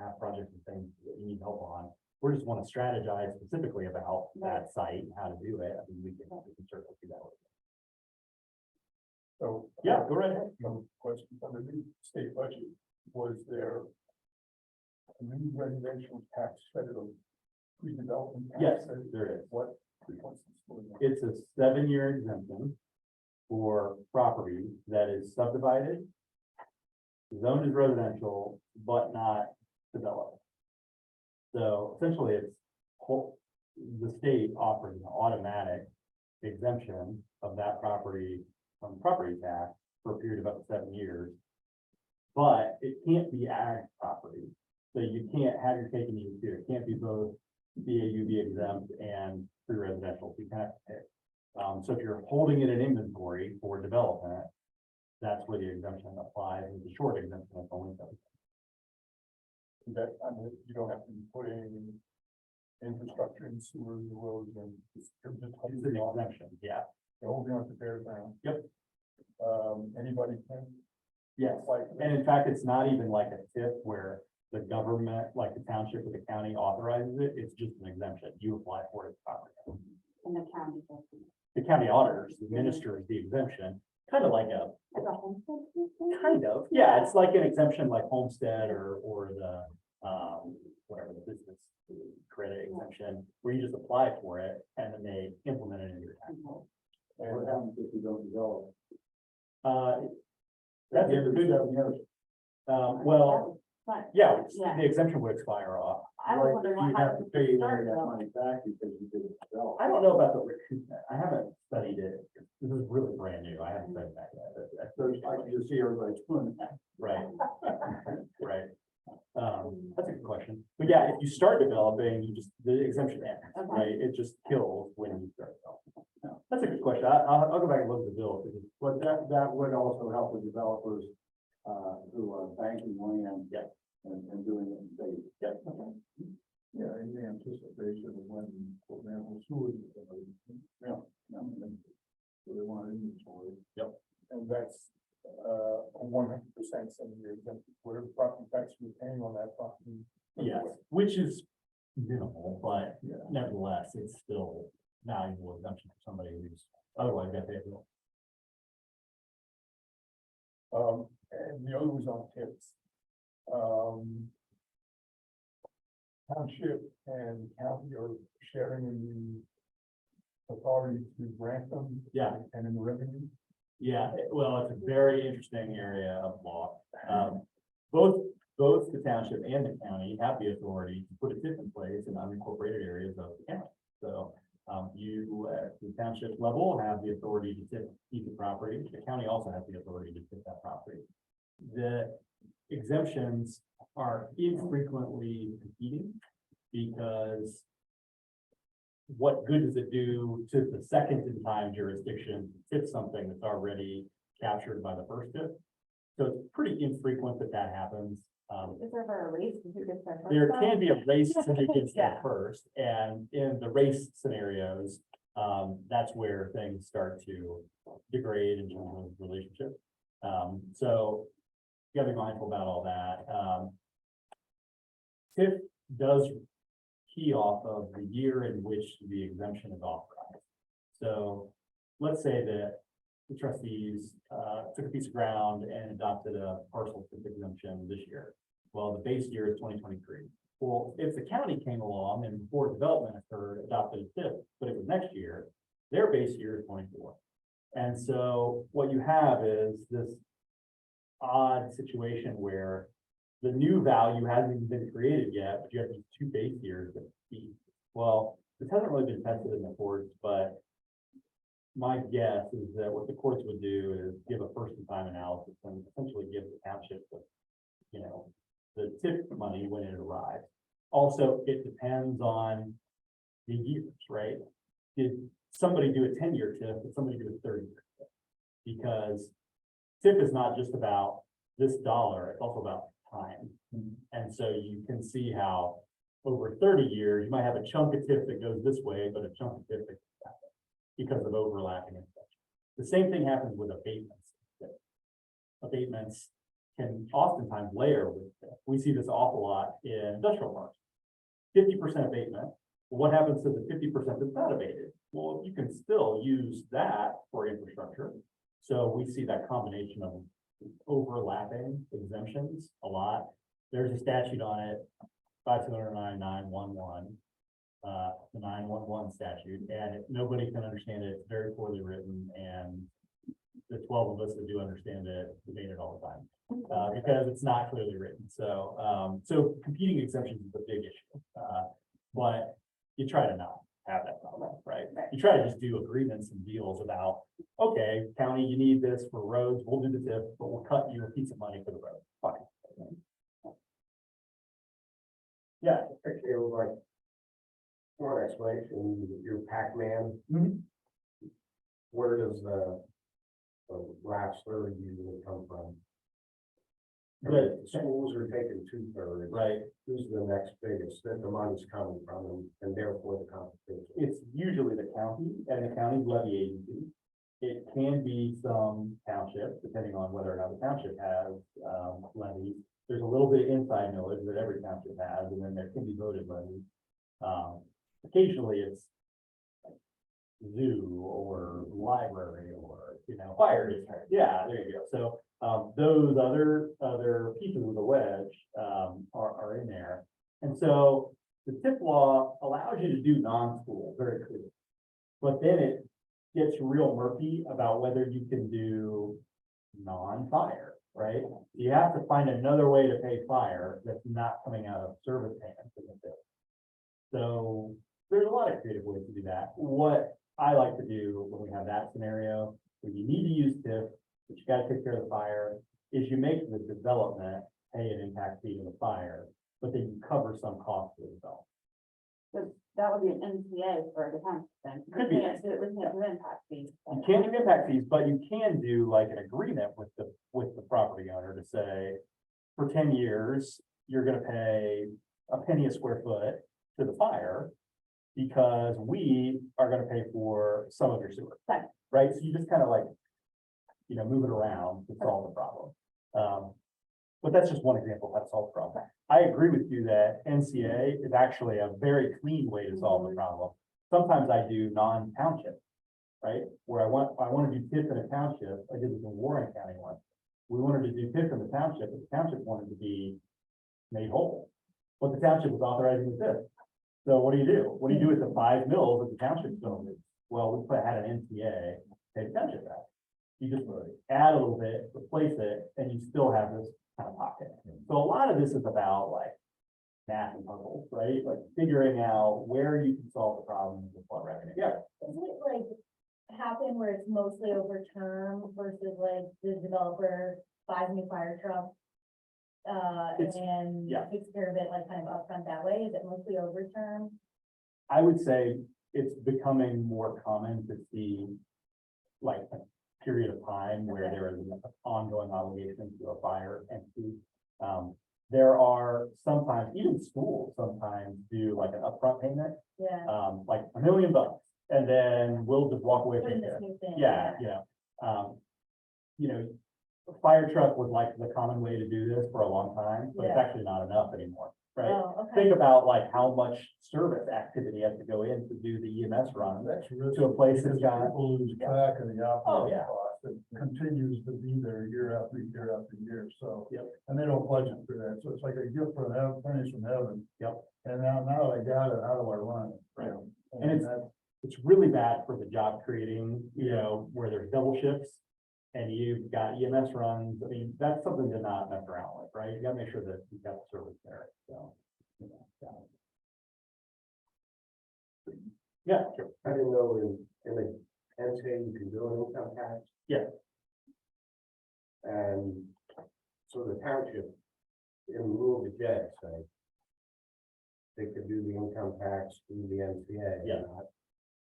have projects and things that you need help on, we just want to strategize specifically about that site and how to do it. I mean, we can certainly do that. So. Yeah, go right ahead. Question under the state budget, was there a new residential tax credit of redevelopment? tax Yes, credit? there is. What's this for? It's a 7-year exemption for property that is subdivided, zoned as residential, but not developed. So essentially, the state offers an automatic exemption of that property from property tax for a period of up to 7 years. But it can't be ag property. So you can't have your cake and eat it too. It can't be both BAUB exempt and free residential. So you kind of pick. So if you're holding it in inventory for development, that's where the exemption applies. And the short exemption is only 7. That, I mean, you don't have to be putting infrastructure and sewers, roads, and it's just It's holding an on, exemption, yeah. they're holding on to their ground. Yep. Anybody can. Yes, Like, and in fact, it's not even like a tip where the government, like the township or the county authorizes it, it's just an exemption. You apply for it as property. in the county. The county auditors administers the exemption, kind of like a, Like a homestead system? kind of, yeah, it's like an exemption like homestead or the, whatever the business credit exemption, where you just apply for it and then they implement it in your tax. And what happens if you don't develop? That's The end a of good, 7 years. well, But yeah, Yeah. the exemption would expire off. I was wondering You what have happened. to pay Start that though. money back because you didn't develop. I don't know about the recoupment. I haven't studied it. This is really brand new. I haven't studied that yet. So I can just see everybody doing that. Right. Right. That's a good question. But yeah, if you start developing, the exemption ends, Okay. right? It just kills when you start developing. That's a good question. I'll go back and look at the bill. because But that would also help the developers, who are banking land. Yeah. And doing it in phase. Yeah. Yeah, in the anticipation of when, for example, sewage. Yeah. So they want inventory. Yep. And that's, 100% some of your, whatever property tax you're paying on that property. Yes, which is minimal, but Yeah. nevertheless, it's still valuable exemption for somebody who's otherwise got to pay a bill. And the other was on tips. Township and county are sharing in the authority to grant them. Yeah. And in the revenue. Yeah, well, it's a very interesting area of law. Both the township and the county have the authority to put a tip in place in unincorporated areas of the county. So, you at the township level have the authority to tip piece of property. The county also has the authority to tip that property. The exemptions are infrequently competing because what good does it do to the second in time jurisdiction to tip something that's already captured by the first tip? So it's pretty infrequent that that happens. Is there ever a race to who gets there first? There though? can be a race to who gets there Yeah. first, and in the race scenarios, that's where things start to degrade in terms of relationship. So you gotta be mindful about all that. TIF does key off of the year in which the exemption is authorized. So let's say that the trustees took a piece of ground and adopted a parcel TIF exemption this year. Well, the base year is 2023. Well, if the county came along and before development occurred, adopted a TIF, but it was next year, their base year is 24. And so what you have is this odd situation where the new value hasn't even been created yet, but you have these two base years that compete. Well, this hasn't really been tested in the courts, but my guess is that what the courts would do is give a first in time analysis and essentially give the township the, the tip money when it arrives. Also, it depends on the years, right? Did somebody do a 10-year tip? Did somebody do a 30-year tip? Because tip is not just about this dollar, it's also about time. And so you can see how over 30 years, you might have a chunk of tip that goes this way, but a chunk of tip that goes that way because of overlapping and such. The same thing happens with abatements. Abatements can oftentimes layer with tip. We see this awful lot in industrial parks. 50% abatement. What happens to the 50% that's not abated? Well, you can still use that for infrastructure. So we see that combination of overlapping exemptions a lot. There's a statute on it, 5209-911, the 911 statute, and nobody can understand it. It's very poorly written, and the 12 of us that do understand it debate it all the time because it's not clearly written. So, so competing exemptions is a big issue, but you try to not have that problem, right? You try to just do agreements and deals about, okay, county, you need this for roads, we'll do the tip, but we'll cut you a piece of money for the road. Fine. Yeah. Actually, it was like, one explanation, your Pac-Man. Mhm. Where does the last third usually come from? Good. The schools are taking 2/3. Right. Who's the next biggest, that the money's coming from, and therefore the competition? It's usually the county and the county's levy agency. It can be some township, depending on whether or not the township has levies. There's a little bit of inside knowledge that every township has, and then there can be voted levies. Occasionally it's like zoo or library or, fire district. Yeah, there you go. So those other pieces of the wedge are in there. And so the TIF law allows you to do non-school very clearly. But then it gets real murky about whether you can do non-fire, right? You have to find another way to pay fire that's not coming out of service payments in the TIF. So there's a lot of creative ways to do that. What I like to do when we have that scenario, where you need to use TIF, but you gotta take care of the fire, is you make the development pay an impact fee to the fire, but then you cover some cost of the development. So that would be an NCA for the township then. Could be. We can't do impact fees. You can't do impact fees, but you can do like an agreement with the property owner to say, for 10 years, you're gonna pay a penny a square foot to the fire because we are gonna pay for some of your sewer. Right. Right? So you just kind of like, move it around to solve the problem. But that's just one example of how to solve the problem. I agree with you that NCA is actually a very clean way to solve the problem. sometimes I do non-township, right? Where I want to do TIF in a township, I did this in Warren County once. We wanted to do TIF in the township, but the township wanted to be made whole. But the township was authorizing the TIF. So what do you do? What do you do with the 5 mills that the township's going to do? Well, had an NTA, take the township back. You just add a little bit, replace it, and you still have this kind of pocket. So a lot of this is about like math and puzzles, right? Like figuring out where you can solve the problem with flood revenue. Yeah. Does it like happen where it's mostly over term versus like the developer buys a new fire truck? It's- And yeah. takes care of it like kind of upfront that way? Is it mostly over term? I would say it's becoming more common to see like a period of time where there is an ongoing obligation to a fire entity. There are sometimes, even schools sometimes do like an upfront payment, Yeah. like $1 million, and then we'll just walk away Put from in this it. new thing. Yeah, you know, a fire truck was like the common way to do this for a long time, but it's Yeah. actually not enough anymore, right? Oh, okay. Think about like how much service activity has to go in to do the EMS run. That's risky. To a place that's because got- people lose Yeah. track of the Oh, operating yeah. cost. It continues to be there year after year after year, so. Yep. And they don't budget for that, so it's like a gift from heaven, furnished from heaven. Yep. And now I got it, how do I run it? Right. And And it's- that's, It's really bad for the job creating, where there's double shifts and you've got EMS runs. I mean, that's something to not mess around with, right? You gotta make sure that you've got the service there, so. Yeah, sure. I didn't know in the NTA you can do an income tax. Yeah. And so the township, in lieu of the JED, say, they could do the income tax through the NTA. Yeah.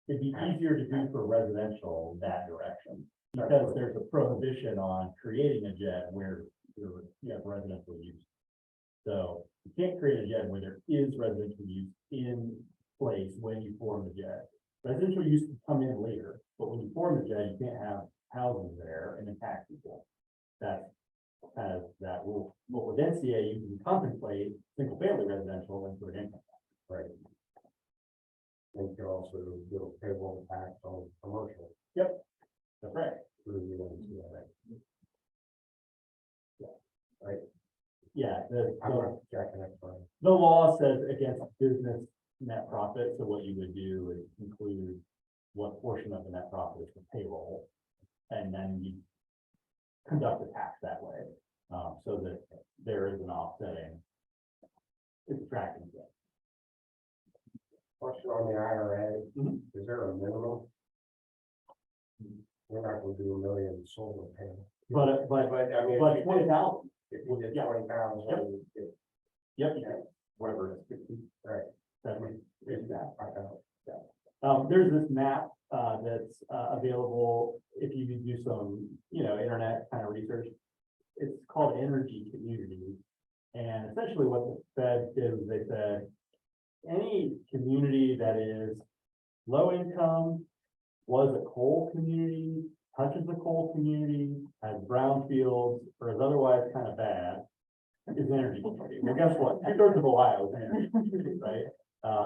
It'd be easier to do for residential that direction, because there's a prohibition on creating a JED where you have residential use. So you can't create a JED where there is residential use in place when you form the JED. Residential use can come in later, but when you form the JED, you can't have housing there and then tax people. That's kind of that rule. But with NCA, you can contemplate single family residential and put it in. Right. And you can also do a payroll tax on commercial That's right. through the NTA. Yeah, I'm not checking that for you. the law says against business net profit, so what you would do is include what portion of the net profit is for payroll. And then you conduct a tax that way, so that there is an offsetting. It's tracking it. Question on the IRA, Mhm. is there a minimum? We're not gonna do 1 million solar panels. But I mean, but 20,000, if you did yeah. 20,000, yep, whatever, it is, 50, right, 70, is that. I know. There's this map, that's, available if you could do some, internet kind of research. It's called Energy Community. And essentially what the Fed did was they said, any community that is low income, was a coal community, touches a coal community, has brownfields, or is otherwise kind of bad, is an energy community. Well, guess what? 2/3 of Ohio is an energy community, right?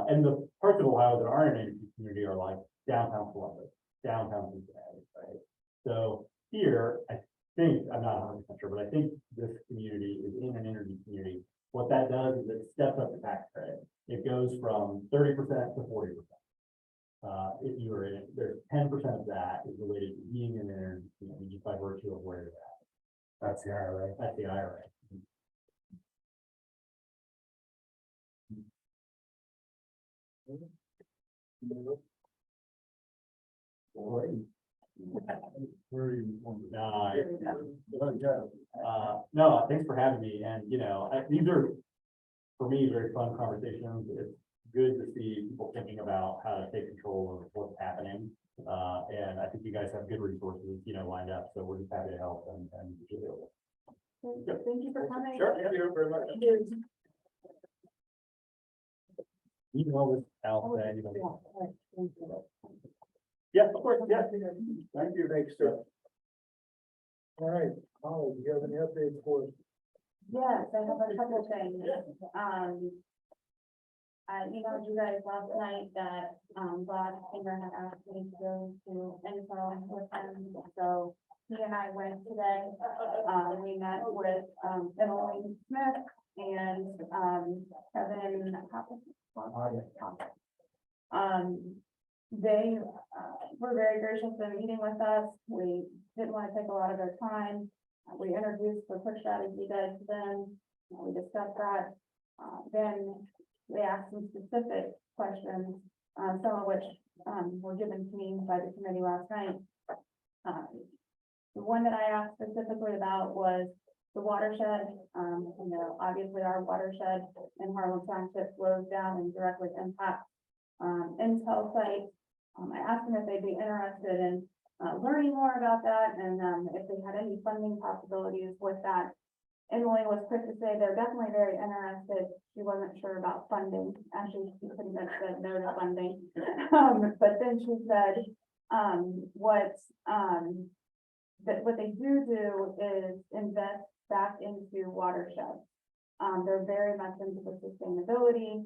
And the parts of Ohio that aren't an energy community are like downtown Columbus, downtown Cincinnati, right? So here, I think, I'm not 100% sure, but I think this community is in an energy community. What that does is it steps up the tax credit. It goes from 30% to 40%. If you were in it, there's 10% of that is related to being in an energy community just by virtue of where you're at. That's the IRA. That's the IRA. Where you want to- No, thanks for having me. And, these are, for me, very fun conversations. It's good to see people thinking about how to take control of what's happening. And I think you guys have good resources, lined up. So we're just happy to help and be available. Thank you for coming. Sure, thank you very much. You know this, Al, said, yeah, of course, yeah. Thank you, thanks, sir. All right, Holly, do you have any updates for us? Yes, I have a couple things. I emailed you guys last night that, Bob Singer had asked me to go to Intel with him, so he and I went today. We met with, Emily Smith and, Kevin Hoppus. They, were very gracious in meeting with us. We didn't want to take a lot of their time. We introduced the push strategy guide to them. We discussed that. Then we asked some specific questions, some of which, were given to me by the committee last night. The one that I asked specifically about was the watershed. Obviously our watershed in Harlem Township flows down and directly impacts, Intel site. I asked them if they'd be interested in, learning more about that and, if they had any funding possibilities with that. Emily was quick to say they're definitely very interested. She wasn't sure about funding. Actually, she pretty much said no to funding. But then she said, what they do is invest back into watersheds. They're very much into the sustainability.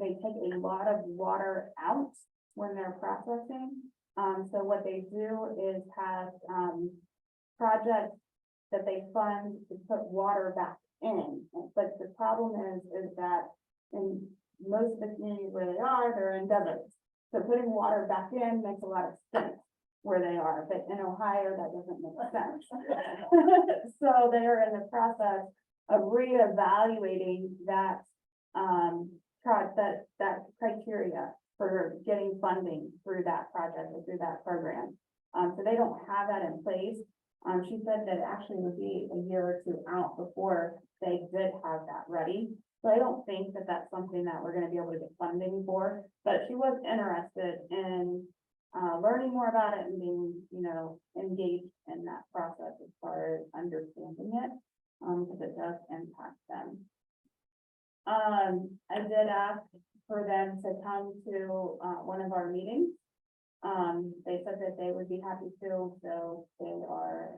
They take a lot of water out when they're processing. So what they do is have, projects that they fund to put water back in. But the problem is that in most of the communities where they are, they're in deserts. So putting water back in makes a lot of sense where they are, but in Ohio, that doesn't make sense. So they are in the process of reevaluating that, that criteria for getting funding through that project or through that program. So they don't have that in place. She said that it actually would be a year or two out before they did have that ready. So I don't think that that's something that we're gonna be able to get funding for, but she was interested in learning more about it and being, engaged in that process as far as understanding it, because it does impact them. I did ask for them to come to one of our meetings. They said that they would be happy to, so they are,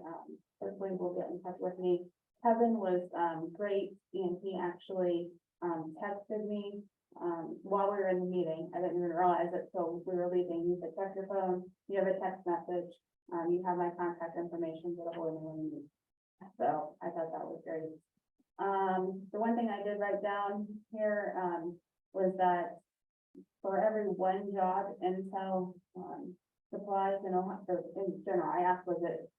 hopefully will get in touch with me. Kevin was, great, and he actually, texted me, while we were in the meeting. I didn't even realize it till we were leaving. He said, check your phone, you have a text message, you have my contact information, get a hold of me when you need. So I thought that was great. The one thing I did write down here, was that for every one job Intel, supplies, or in general, I asked, was it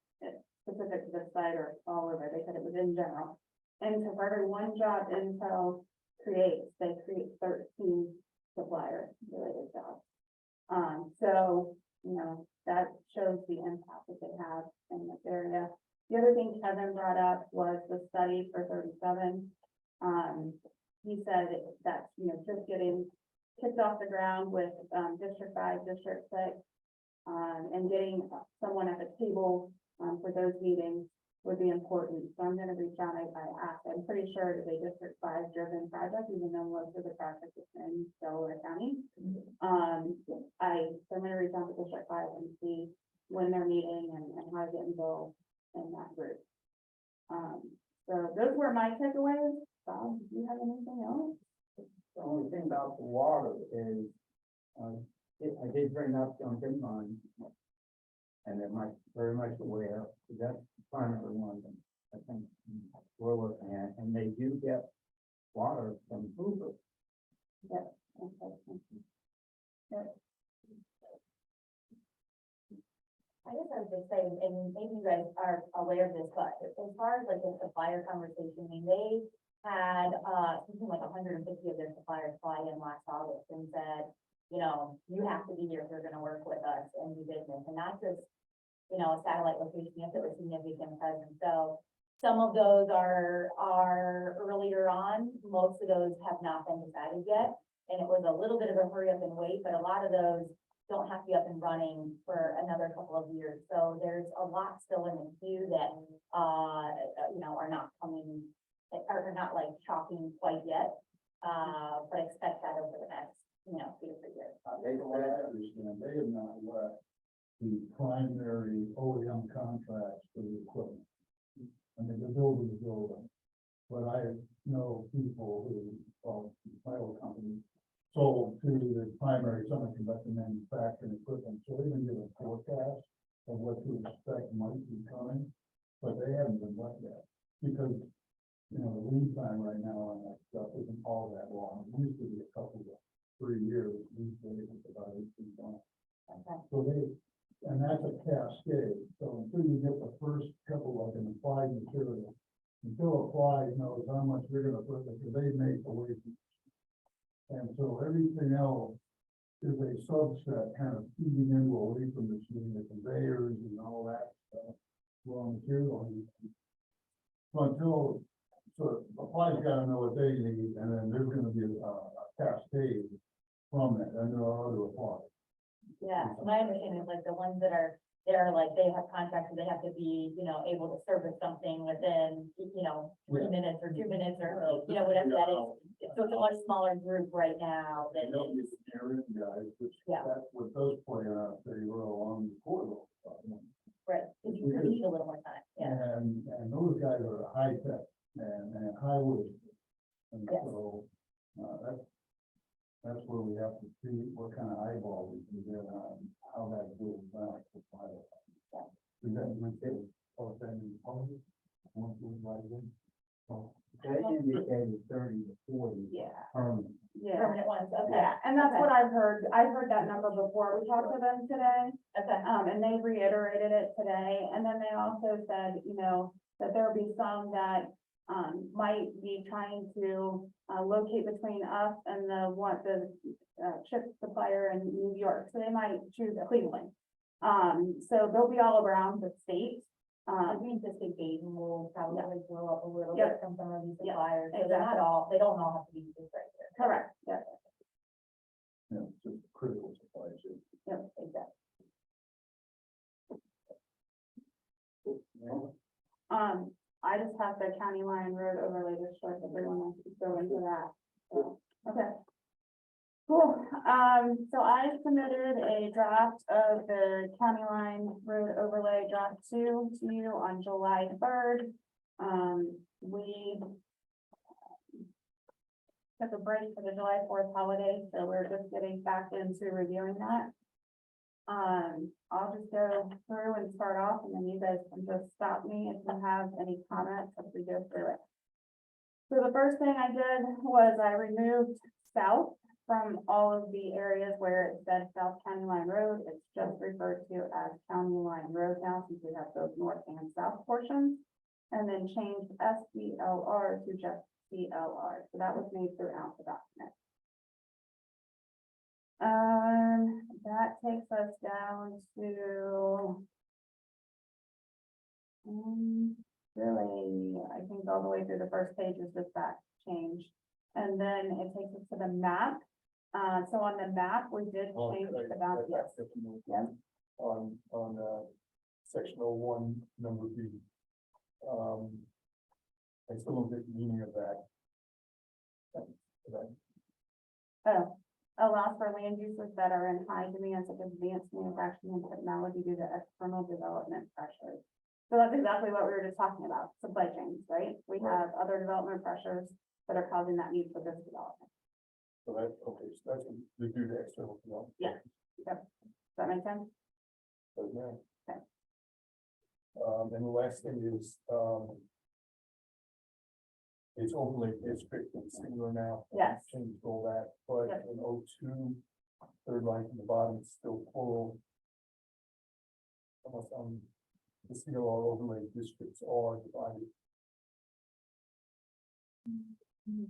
specific to this site or all over? They said it was in general. And so for every one job Intel creates, they create 13 supplier related jobs. So, that shows the impact that they have in this area. The other thing Kevin brought up was the study for 37. He said that, just getting kicked off the ground with, District 5, District 6, and getting someone at the table, for those meetings would be important. So I'm gonna reach out, I asked, I'm pretty sure it is a District 5 driven project, even though most of the project is in Delaware County. So I'm gonna reach out to District 5 and see when they're meeting and how to get involved in that group. So those were my takeaways. Bob, do you have anything else? The only thing about the water is, I did bring up Dunkin' Mine, and they're very much aware, because that's the primary one that I think we're looking at, and they do get water from Hoover. Yes. Okay. Yes. I guess I was just saying, and maybe you guys are aware of this, but as far as like the supplier conversation, I mean, they had, something like 150 of their suppliers fly in last August and said, you have to be here if you're gonna work with us and do business, and not just, a satellite location, you have to have a significant presence. So some of those are earlier on, most of those have not been decided yet, and it was a little bit of a hurry up and wait, but a lot of those don't have to be up and running for another couple of years. So there's a lot still in the queue that, are not coming, are not like chopping quite yet. But expect that over the next, 2 to 3 years. They have not let the primary OEM contracts for the equipment. I mean, the building, but know people who, my old company, sold to the primary semiconductor manufacturing equipment, so they can give a forecast of what to expect might be coming, but they haven't been done yet, because, you know, the lead time right now on that stuff isn't all that long. It used to be a couple of 3 years, these days it's about 18 months. Okay. So they, and that's a cascade, so until you get the first couple of an applied material, until applied knows how much they're gonna put, because they make the wages. And so everything else is a subset kind of feeding into a wafer machine, the conveyors and all that stuff, raw material. So until, so applied's gotta know what they need, and then there's gonna be a cascade from that, and there are other applied. Yeah, my understanding is like the ones that are, they're like, they have contracts, so they have to be, you know, able to service something within, you know, 3 minutes or 2 minutes or, you know, whatever that is. So it's a much smaller group right now They than don't is, use the area guys, which Yeah. that's what does play out pretty well along the corridor. right, if you need a little more time, yeah. And those guys are high tech and high wage. And Yes. so, that's where we have to see what kind of eyeball we can get on how that goes back to pilot. Is that what they, or then, once we write it in? They indicated 30 to 40 Yeah, permanent. yeah. Permanent ones, okay. Yeah, and that's what I've heard. I've heard that number before. We talked to them today. Okay, And they reiterated it today, and then they also said, you know, that there'll be some that, might be trying to, locate between us and the chip supplier in New York, so they might choose Cleveland. So they'll be all around the state. I mean, this debate will probably grow up a little Yep. bit from some of these Yep, suppliers, so they're not exactly. all, they don't all have to be just right there. Correct, yeah, You know, it's just critical supply chain. yep, exactly. I just have the County Line Road overlay district, if everyone wants to go into that. So, okay. Cool, so I submitted a draft of the County Line Road overlay draft 2 to you on July 3rd. We took a break for the July 4th holiday, so we're just getting back into reviewing that. I'll just go through and start off, and then you guys can just stop me if you have any comments as we go through it. So the first thing I did was I removed south from all of the areas where it said South County Line Road. It's just referred to as County Line Road now, since we have both north and south portions. And then changed SBLR to just CLR. So that was made throughout the document. That takes us down to really, I think all the way through the first page is just that change. And then it takes us to the map. So on the map, we did change the boundary. Yes. On, section 01, number B. I still don't get the meaning of that. Allows for land uses that are in high demand, such as advanced manufacturing and technology due to external development pressures. So that's exactly what we were just talking about, supply chains, right? We have other development pressures that are causing that need for this development. So that, okay, so that's the due to external development. Yeah. Does that make sense? Doesn't matter. Okay. And the last thing is, it's overlay district and singular now. Yes. Changed all that, but Yep. in 02, third line from the bottom, it's still plural. Unless, the CLR overlay districts are divided.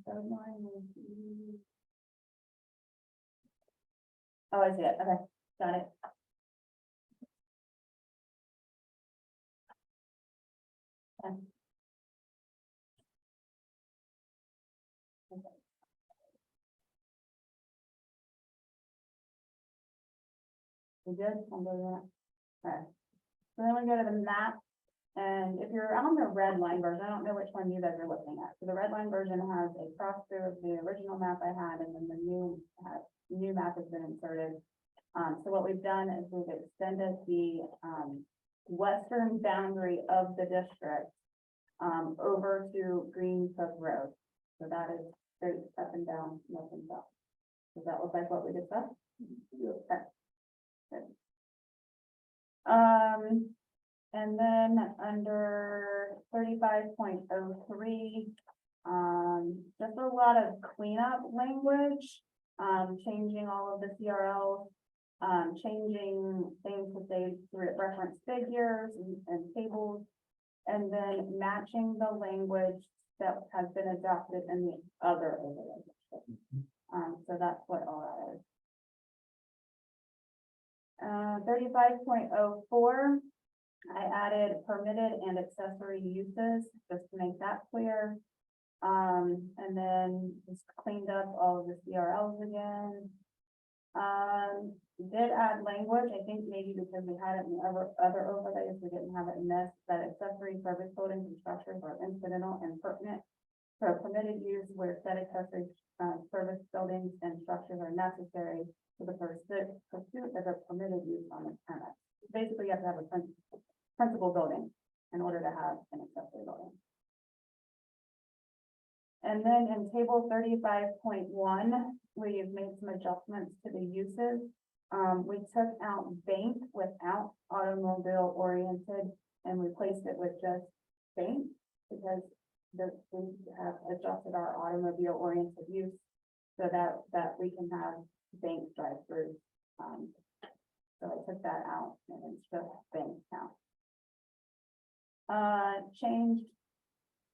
Third line is- Oh, I see it, okay, got it. Okay. Okay. We good? I'll go to that. Okay. So then we go to the map, and if you're on the red line version, I don't know which one you guys are looking at. So the red line version has a cross through of the original map I had, and then the new map has been inserted. So what we've done is we've extended the, western boundary of the district, over to Green Hook Road. So that is straight up and down, nothing up. Does that look like what we discussed? Yeah. Okay. Good. And then under 35.03, just a lot of cleanup language, changing all of the CRLs, changing things to say reference figures and tables, and then matching the language that has been adopted in the other overlay. So that's what all that is. 35.04, I added permitted and accessory uses, just to make that clear. And then just cleaned up all of the CRLs again. Did add language, I think maybe because we had it in the other overlays, we didn't have it in this, that accessory service buildings and structures are incidental and pertinent for permitted use where said accessory service buildings and structures are necessary for the pursuit of a permitted use on the premise. Basically, you have to have a principal building in order to have an accessory building. And then in table 35.1, we've made some adjustments to the uses. We took out bank without automobile oriented and replaced it with just bank because we have adjusted our automobile oriented use so that we can have bank drive-through. So I took that out and it's just bank now. Changed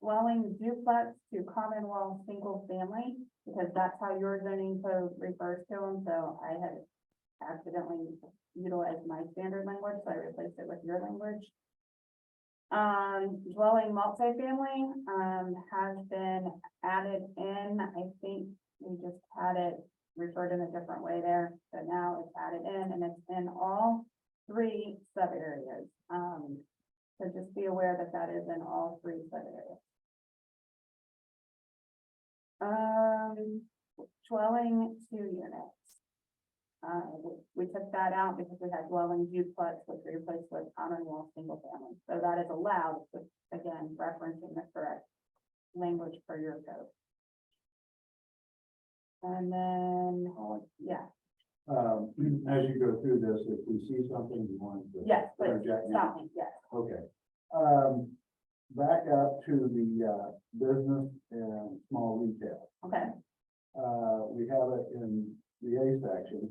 dwelling duplex to common wall single family, because that's how your zoning code refers to them, so I had accidentally utilized my standard language, so I replaced it with your language. Dwelling multifamily, has been added in, I think we just had it referred in a different way there, but now it's added in and it's in all 3 sub areas. So just be aware that that is in all 3 sub areas. Dwelling 2 units. We took that out because we had dwelling duplex, which we replaced with common wall single family. So that is allowed, but again, referencing the correct language for your code. And then, yeah, As you go through this, if we see something you want to. yes, but interject now. stop me, yes. Okay. Back up to the, business and small retail. Okay, We have it in the A section.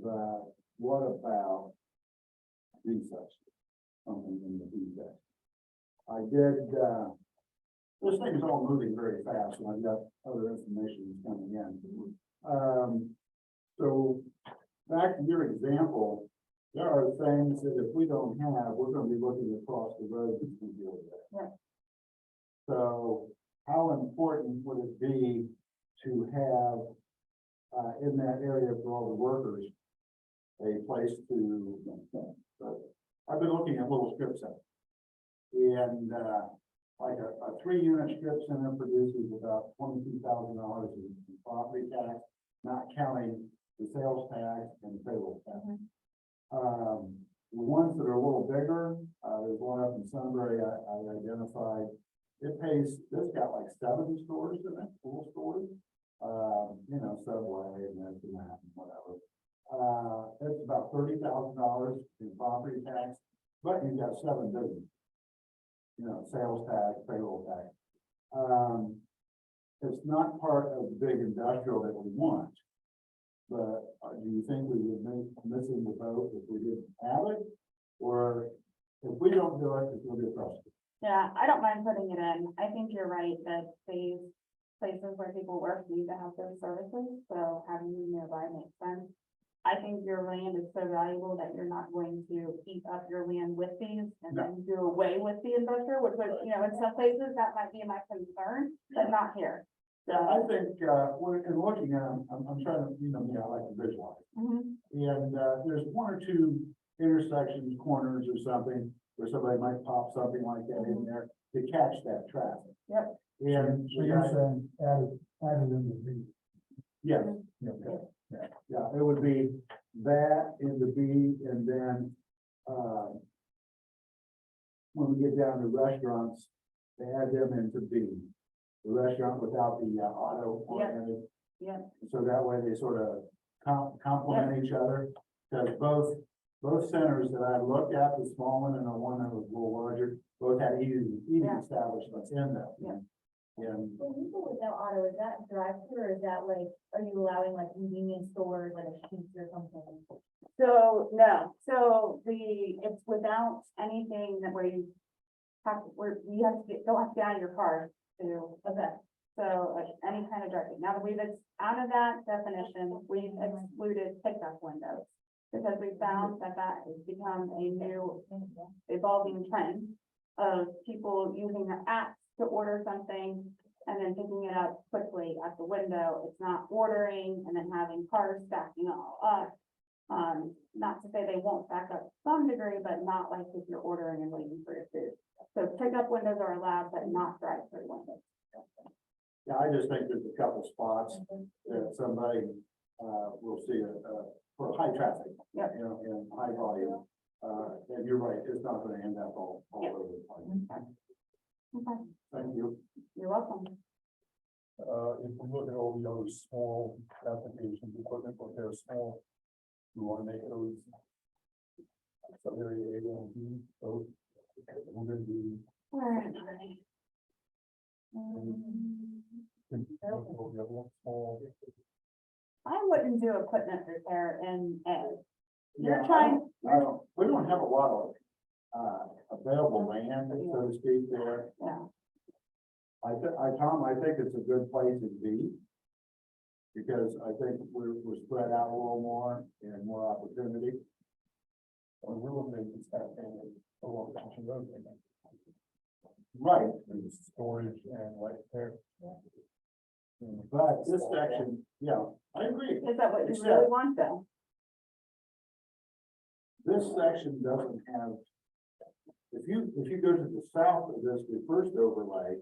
But what about B section? Something in the B section. I did, this thing is all moving very fast, and I've got other information coming in. So back to your example, there are things that if we don't have, we're gonna be looking across the road to deal with that. Yeah. So how important would it be to have, in that area for all the workers, a place to, I've been looking at little strip centers. And, like a 3-unit strip center produces about $22,000 in property tax, not counting the sales tax and the payroll tax. The ones that are a little bigger, there's one up in Sunbury I identified. It pays, this got like 7 stores in it, full stores. You know, Subway and this and that and whatever. It's about $30,000 in property tax, but you've got 7 businesses. You know, sales tax, payroll tax. It's not part of the big industrial that we want. But do you think we would be missing the boat if we didn't have it? Or if we don't do it, it's gonna be a problem. yeah, I don't mind putting it in. I think you're right that these places where people work need to have those services, so having them nearby makes sense. I think your land is so valuable that you're not going to eat up your land with these and then do away with the industrial, which was, you know, in some places that might be my concern, but not here. Yeah, I think, in looking at them, I'm trying to, you know, I like to visualize. Mhm. And, there's 1 or 2 intersections, corners or something, where somebody might pop something like that in there to catch that traffic. Yep. And. So you're saying added in the B. Yes, yeah, it would be that in the B, and then, when we get down to restaurants, they add them into B. restaurant without the auto oriented. Yeah. So that way they sort of complement each other, because both centers that I looked at, the small one and the one that was a little larger, both had eating Yeah. establishments in them. Yeah. And When you go without auto, is that drive-through or is that like, are you allowing like convenience stores, like a Sheetz or something? So, no, so it's without anything that where you where you have to don't have to get out of your car to, Okay. so like any kind of driving. Now that we've, out of that definition, we've excluded pickup windows. Because we found that has become a new evolving trend of people using the apps to order something and then picking it up quickly at the window. It's not ordering and then having cars stacking all up. Not to say they won't stack up to some degree, but not like if you're ordering and waiting for your food. So pickup windows are allowed, but not drive-through windows. yeah, I just think there's a couple spots that somebody, will see for high traffic. Yep. You know, in high volume, and you're right, it's not gonna end up all Yep. over the place. Okay, Thank you. you're welcome. If we look at all the other small applications, equipment repair small, we wanna make those sub-area A and B, those, we're gonna do. All right. Small. I wouldn't do equipment repair in A. You're Yeah, trying, we don't have a lot of, available land, so to speak, there. yeah, Tom, I think it's a good place to be. Because I think we're spread out a little more and more opportunity. On real estate, it's happening along Junction Road, right now. Right, And storage and like there. but this section, yeah, I agree. is that what you Except- really want though? This section doesn't have, if you go to the south of this, the first overlay,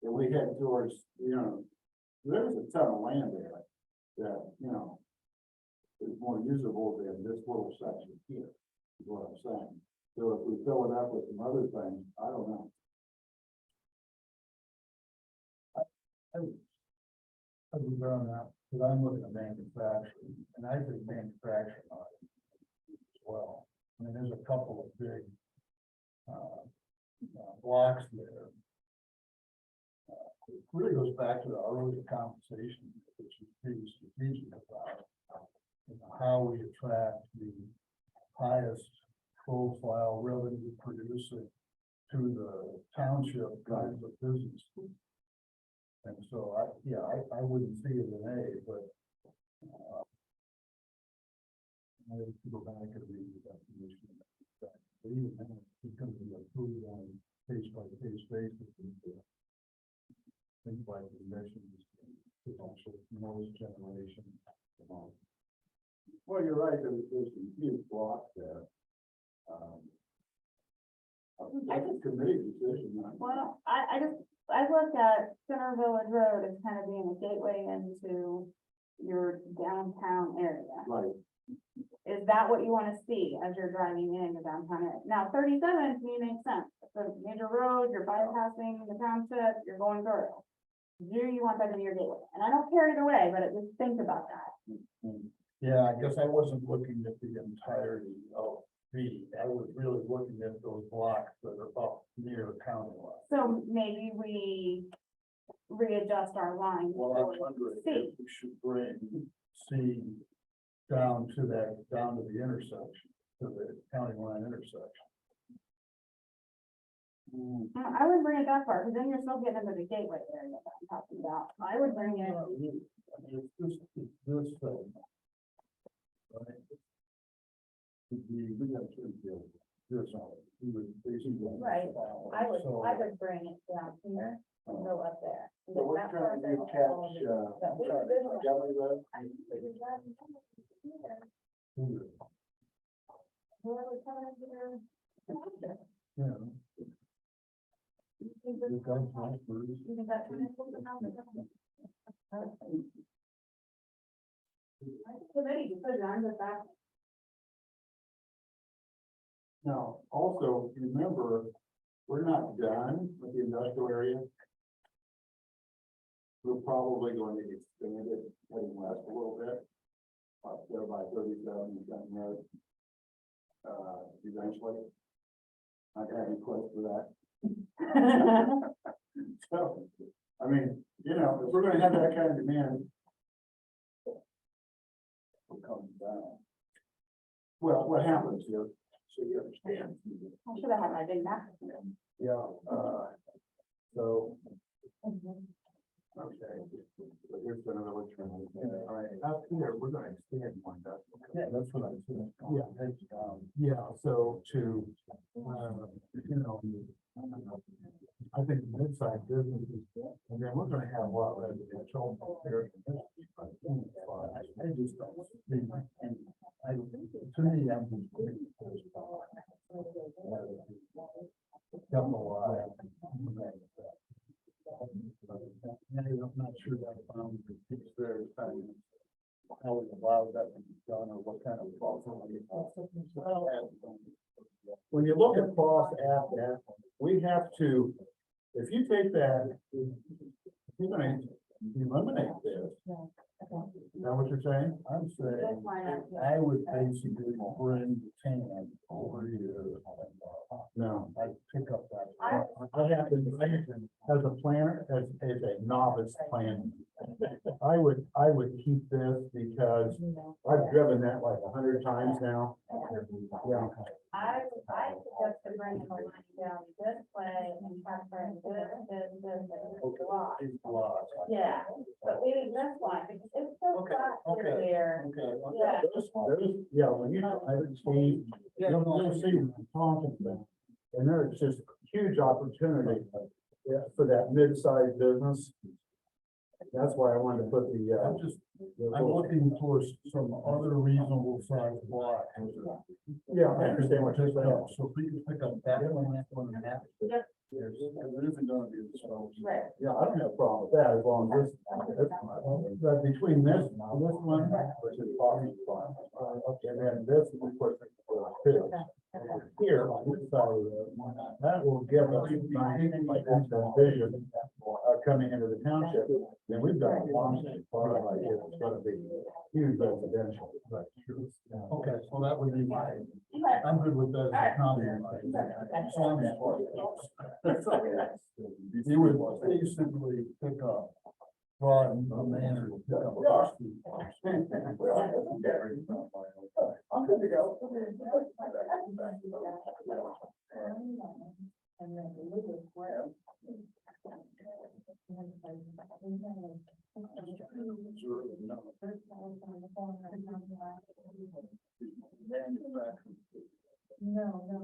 and we head towards, there's a ton of land there that, is more usable than this little section here, is what I'm saying. So if we fill it up with some other things, I don't know. I would go on that, because I'm looking at manufacturing, and I think manufacturing as well. I mean, there's a couple of big blocks there. It really goes back to our earlier conversation, which is pretty strategic about how we attract the highest profile revenue producing to the township kinds of business. And so I wouldn't see it in A, but I have to go back and read the definition. But even then, it's going to be approved on case by case basis. Things like emissions, potential noise generation. Well, you're right, there's some huge blocks there. I think that's a committee decision. Well, I look at Center Village Road as kind of being a gateway into your downtown area. Right, Is that what you want to see as you're driving in the downtown area? Now, 37 to me makes sense. It's a major road, you're bypassing the township, you're going through. Do you want that to be your gateway? And I don't care either way, but just think about that. Yeah, I guess I wasn't looking at the entirety of B. I was really looking at those blocks that are up near county line. So maybe we readjust our line. Well, I'm wondering if we should bring C down to the intersection, to the county line intersection. I would bring it that far, because then you're still getting into the gateway area that I'm talking about. I would bring it, I mean, it's this thing. Right? We got to deal with this on it. We would basically. Right. I would So- bring it down here and go up there. so we're trying to catch, I'm trying to, Gelly Road. Whoever comes here. Yeah. We've got my first. You think that's what committee decision, I'm just asking. Now, also, remember, we're not done with the industrial area. we're probably going to expand it heading west a little bit. Up there by 37 Benton Road. Eventually. Not gonna have any quotes for that. So, I mean, you know, if we're gonna have that kind of demand. It comes down. Well, what happens here, so you understand. I should have had my big map. Yeah, so. Okay. So here's another one. All right, up here, we're gonna expand one, Yeah, that's what I said. Yeah. Yeah, so to, you know, I think mid-sized businesses, and then we're gonna have a lot of residential here. I just don't see, and I, to me, I'm just. Couple, I'm not sure that I found the piece there, how we allow that to be done, or what kind of process. When you look across at that, we have to, if you take that, you're gonna eliminate this. Is that what you're saying? I'm saying, I would basically bring the tan over here. No, I pick up that. What happens, as a planner, as a novice planner, I would keep this because I've driven that like 100 times now. Yeah. I suggest to bring the line down this way and have her this block. Yeah, but maybe this one, because it's so Okay, flat okay. here. Yeah. Yeah, when you, I would see, you'll see what I'm talking about. And there's just huge opportunity for that mid-sized business. That's why I wanted to put the, I'm looking for some other reasonable size blocks. Yeah, I understand what you're saying. So if we can pick up that one and that. Yep. There isn't gonna be the so. Right. Yeah, I don't have a problem with that, as long as this, but between this one, which is probably fine, okay, and then this, we put two. Here, on this side of that will give us, I think, like, vision, coming into the township, then we've got a long part of it, it's gonna be huge residential. Okay, so that would be my, I'm good with that as a comment. You would basically pick up, broaden the manner. I'm good to go. And then the little square. No, no.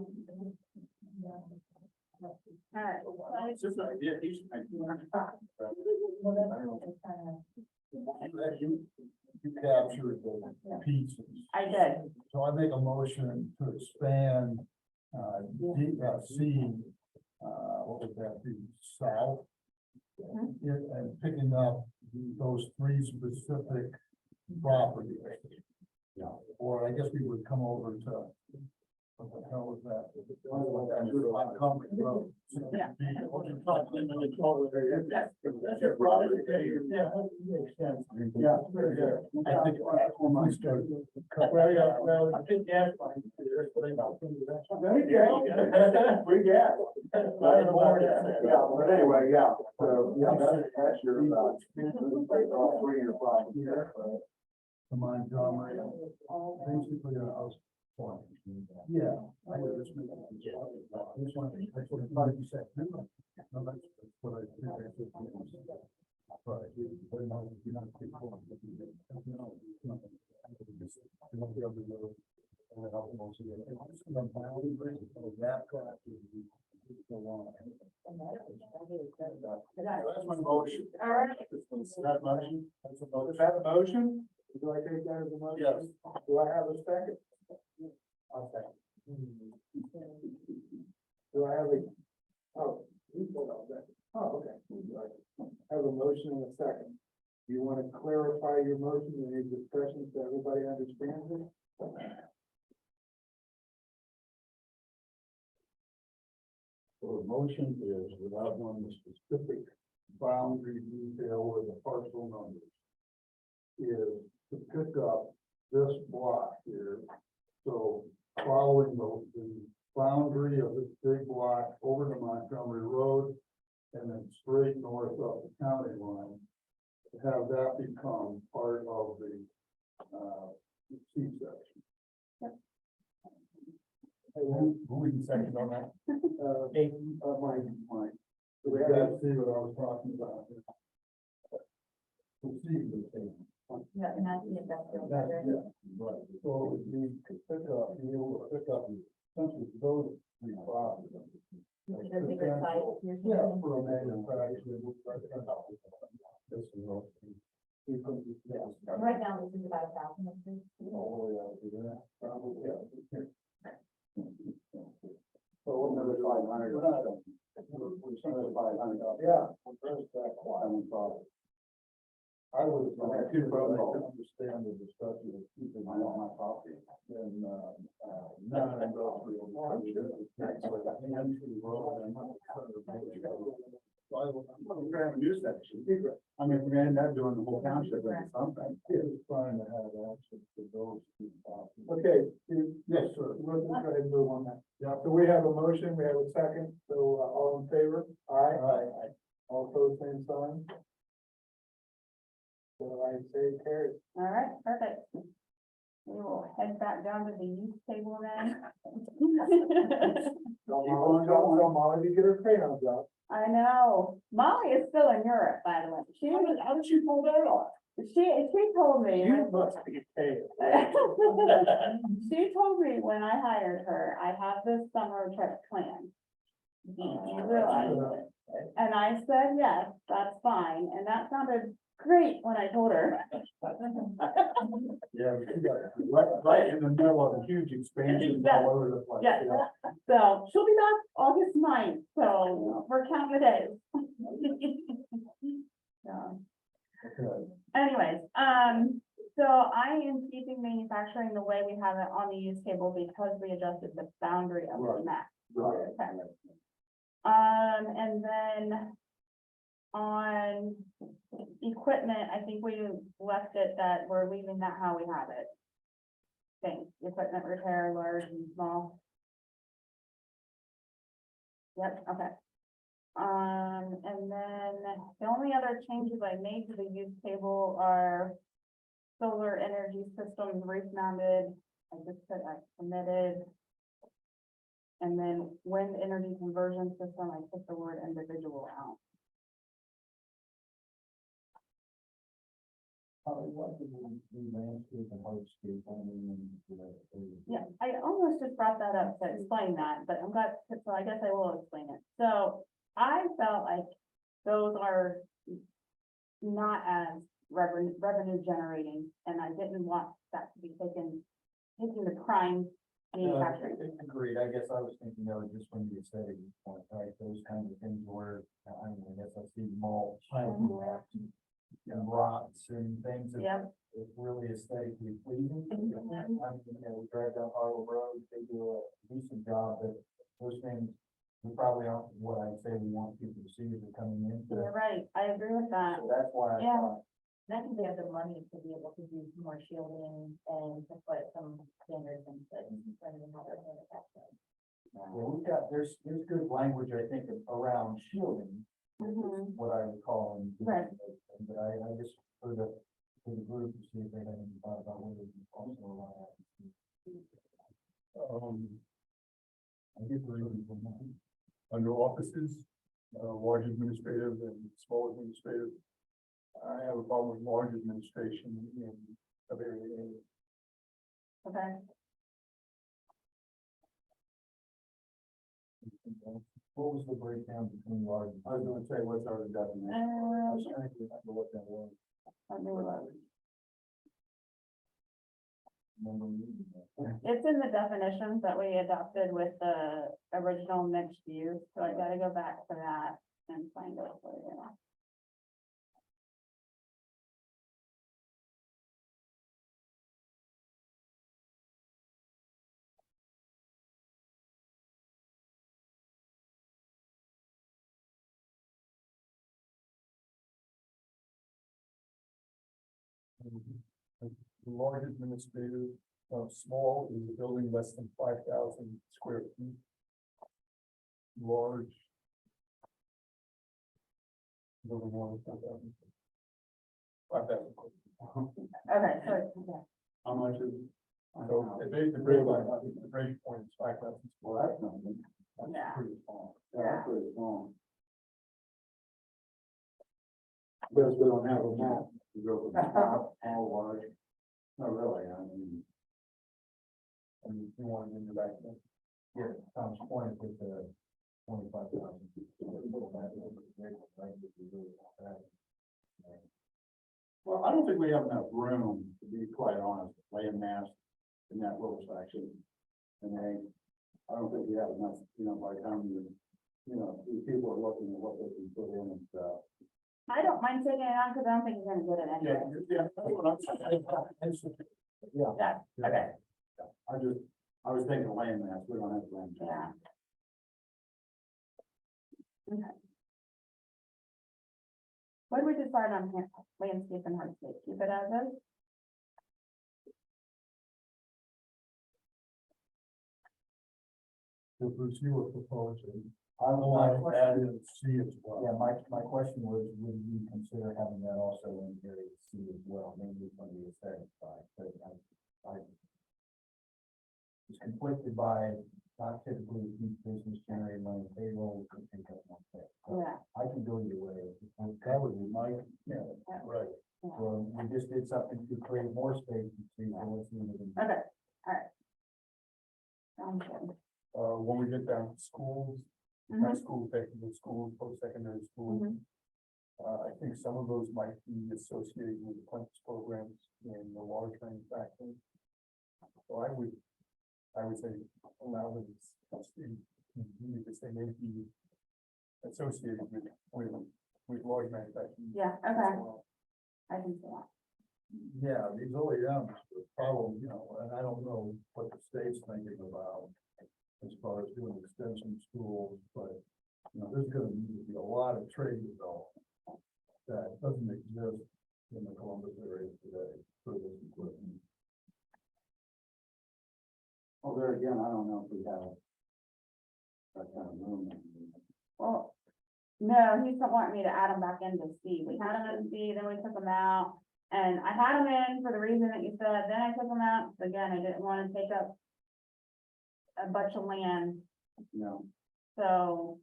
It's just an idea, You captured the pieces. I did. So I make a motion to expand, C, what would that be, south? And picking up those three specific properties. Yeah, or I guess we would come over to, what the hell was that? Montgomery Road. Yeah. That's your property. Yeah, that makes sense. Yeah, very good. I think we started. Well, I think that's fine. There you go. We got it. Yeah, but anyway, yeah, so, yeah, that's your, all three of your problems here. Come on, John, basically a house. Yeah. I would just make it- This one, that's what I thought you said. No, that's what I think I said. Right. But no, you're not taking one. No, no. You won't be able to go. And then I'll also get it. It's gonna be that class is so long. That's my motion. All right. That motion? That's a motion. Is that a motion? Do I take that as a motion? Yes. Do I have a second? I'll second. Do I have a, oh, you put all that. Oh, okay. I have a motion and a second. Do you want to clarify your motion in any discussion so everybody understands it? So the motion is without one specific boundary detail or the parcel numbers is to pick up this block here. So following the boundary of this big block over to Montgomery Road and then straight north up the county line, to have that become part of the, C section. Who was the second on that? Mine. So we gotta see what I was talking about. To see the thing. Yeah, and that's the industrial That's, district. yeah, right, so we could pick up, be able to pick up, essentially those three properties. The bigger site. Yeah, for a manufacturing. This is all. Right now, this is about 1,000. All the way out to there. Yeah. So we're another 500. We're another 500. Yeah. There's that one problem. I was, I understand the discussion of keeping my own property and, non-industrial. I'm trying to use that. I mean, we're gonna end up doing the whole township or something. It's trying to have access to those two properties. Okay, Yes, sir. let's go ahead and move on that. Yeah. So we have a motion, we have a second, so all in favor? Aye. Aye. All opposed, same sign. So I say carried. All right, perfect. We will head back down to the use table then. Don't Molly, you get her crayons out. I know. Molly is still in Europe, by the way. How did she pull that off? She told me. You must be paid. She told me when I hired her, I have this summer trip planned. Do you realize it? And I said, yes, that's fine. And that sounded great when I told her. Yeah, right in the middle of a huge expansion all over the place. Yes. So she'll be back August 9th, so we're counting the days. So. Okay. Anyways, so I am keeping manufacturing the way we have it on the use table because we adjusted the boundary of the Right. map. Right. Okay. And then on equipment, I think we left it that we're leaving that how we have it. Things, equipment repair, large and small. Yep, okay. And then the only other changes I made to the use table are solar energy systems roof mounted. I just put I submitted. And then wind energy conversion system, I took the word individual out. What did we landscape and hardscape, I mean, Yeah, I almost just brought that up to explain that, but I'm glad, so I guess I will explain it. So I felt like those are not as revenue generating, and I didn't want that to be taking the prime manufacturing. Agreed, I guess I was thinking of it just when you said it, right, those kinds of things where, I mean, I guess I see mulch. And rocks and things that Yep. is really aesthetically pleasing. Mhm. I mean, we drive down Harlow Road, they do a decent job, but those things, we probably aren't what I'd say we want people to see as they're coming in. You're right, I agree with that. So that's why I Yeah. thought, And I think they have the money to be able to do more shielding and to put some standards in place and how they're manufacturing. well, we've got, there's good language, I think, around shielding, Mhm. what I would call. And Right. But I just, for the group, to see if they had any thought about whether we also allow that. I get the reason for that. under offices, large administrative and small administrative. I have a problem with large administration in a very area. Okay, What was the breakdown between large? I was gonna say, what's our definition? I was trying to remember what that was. let me look. Remember reading that? It's in the definitions that we adopted with the original mixed use, so I gotta go back to that and find it for you. The large administrative, small is a building less than 5,000 square feet. Large. Building more than 5,000. 5,000. Okay, so, okay. How much is? So the break point is 5,000 Well, square. that's nothing. That's Yeah. pretty small. That's pretty small. Because we don't have a map to go from small, all large. Not really, I mean. And you want it in your back then. Yeah, Tom's point with the 25,000. Well, I don't think we have enough room, to be quite honest, laying mast in that little section. And I don't think we have enough, by the time these people are looking at what they can put in and stuff. I don't mind taking it on, because I don't think you're gonna get it Yeah, anyway. yeah, that's what I'm saying. Yeah, Yeah, okay, I was thinking laying mast, we don't have land. yeah. Okay. What did we decide on here, landscape and hardscape, keep it as is? So Bruce, you were proposing. I Line don't added C as well. Yeah, my question was, would you consider having that also in area C as well, maybe from the aesthetic side, but I was conflicted by not typically keep business generating money payroll, could take up one thing. Yeah, I can go either way. That would be my, yeah, right. So we just did something to create more space and see what's needed. okay, alright. Sounds good. When we get down to schools, high school, technical schools, post-secondary schools, Mhm. I think some of those might be associated with apprentice programs in the large manufacturing. So I would say allow them to stay, because they may be associated with large manufacturing. Yeah, as okay, well. I can see that. Yeah, these OEMs, the problem, and I don't know what the state's thinking about as far as doing extension schools, but, there's gonna need to be a lot of trade development that doesn't exist in the Columbus area today for this equipment. Well, there again, I don't know if we have that kind of room. Well, no, he's wanting me to add them back into C. We had them in C, then we took them out. And I had them in for the reason that you said, then I took them out. So again, I didn't want to take up a bunch of land. So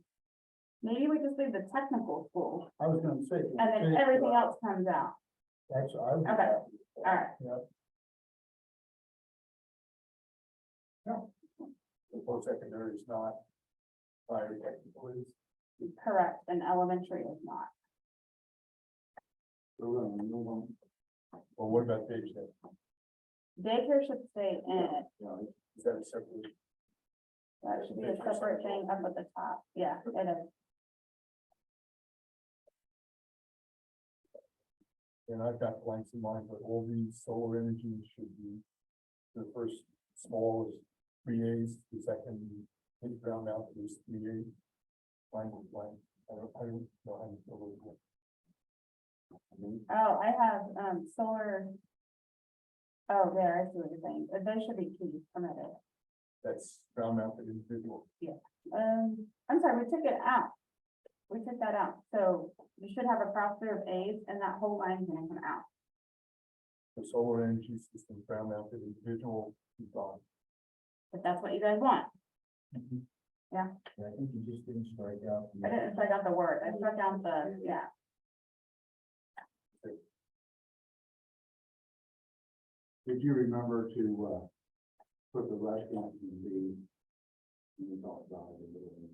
maybe we just leave the technical school I was gonna say. and then everything else comes out. That's, I would. Okay. All right, The post-secondary is not fire technical is. correct. And elementary is not. We're gonna remove them. Or what about Dave said? Daycare should stay in it. Is that a separate? That should be a separate thing up at the top. Yeah, it is. And I've got blanks in mind, but all these solar energies should be, the first small is 3As, the second is ground mount is 3A. Blank. I don't know how you feel about it. Oh, I have, solar. Oh, there, I see what you're saying. They should be key permitted. That's ground mounted individual. I'm sorry, we took it out. We took that out. So you should have a cross through of A's and that whole line's gonna come out. The solar energy system ground mounted individual is on. If that's what you guys want. Yeah, I think you just didn't strike out. I didn't strike out the word. I struck out the, yeah. Did you remember to, put the restaurant in the? You talked about it a little bit.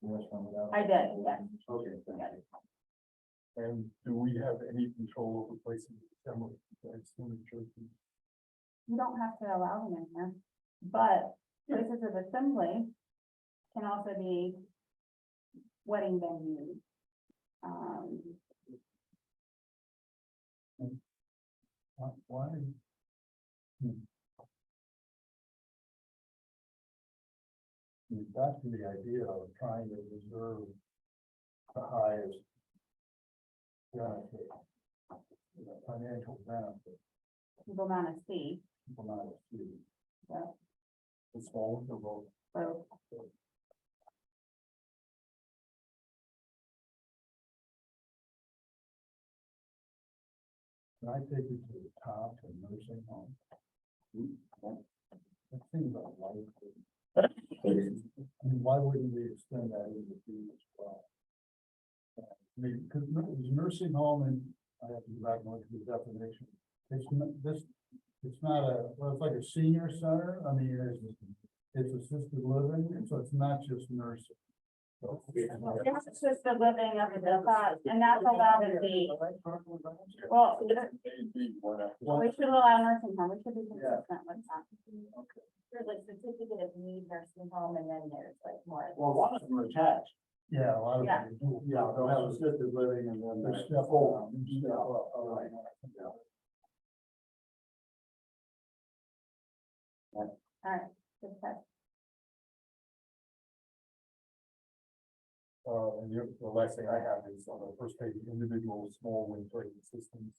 Restaurant without. I did, yes. Okay, thank you. And do we have any control over placing the assembly? You don't have to allow them in here, but places of assembly can also be wedding venues. Why? Back to the idea of trying to reserve the highest benefit financial benefit, people not to see, people not to see. Yeah. The small ones are both. so. Can I take you to the top to nursing home? That seems unlikely. I mean, why wouldn't we extend that into B as well? I mean, because nursing home, and I have to go back and look at the definition. It's not a, well, it's like a senior center. I mean, it's assisted living, so it's not just nursing. So It's just the living of the thought, and that's allowed in B. Well, we should allow nursing home, we should be consistent with that. There's like certificate of need nursing home, and then there's like more. Well, a lot of them are attached. Yeah, a lot of Yeah. them do. Yeah, they'll have assisted living and then. There's step over. Yeah, all right. Yeah. Alright, good catch. And the last thing I have is on the first page, individual small wind turbine systems.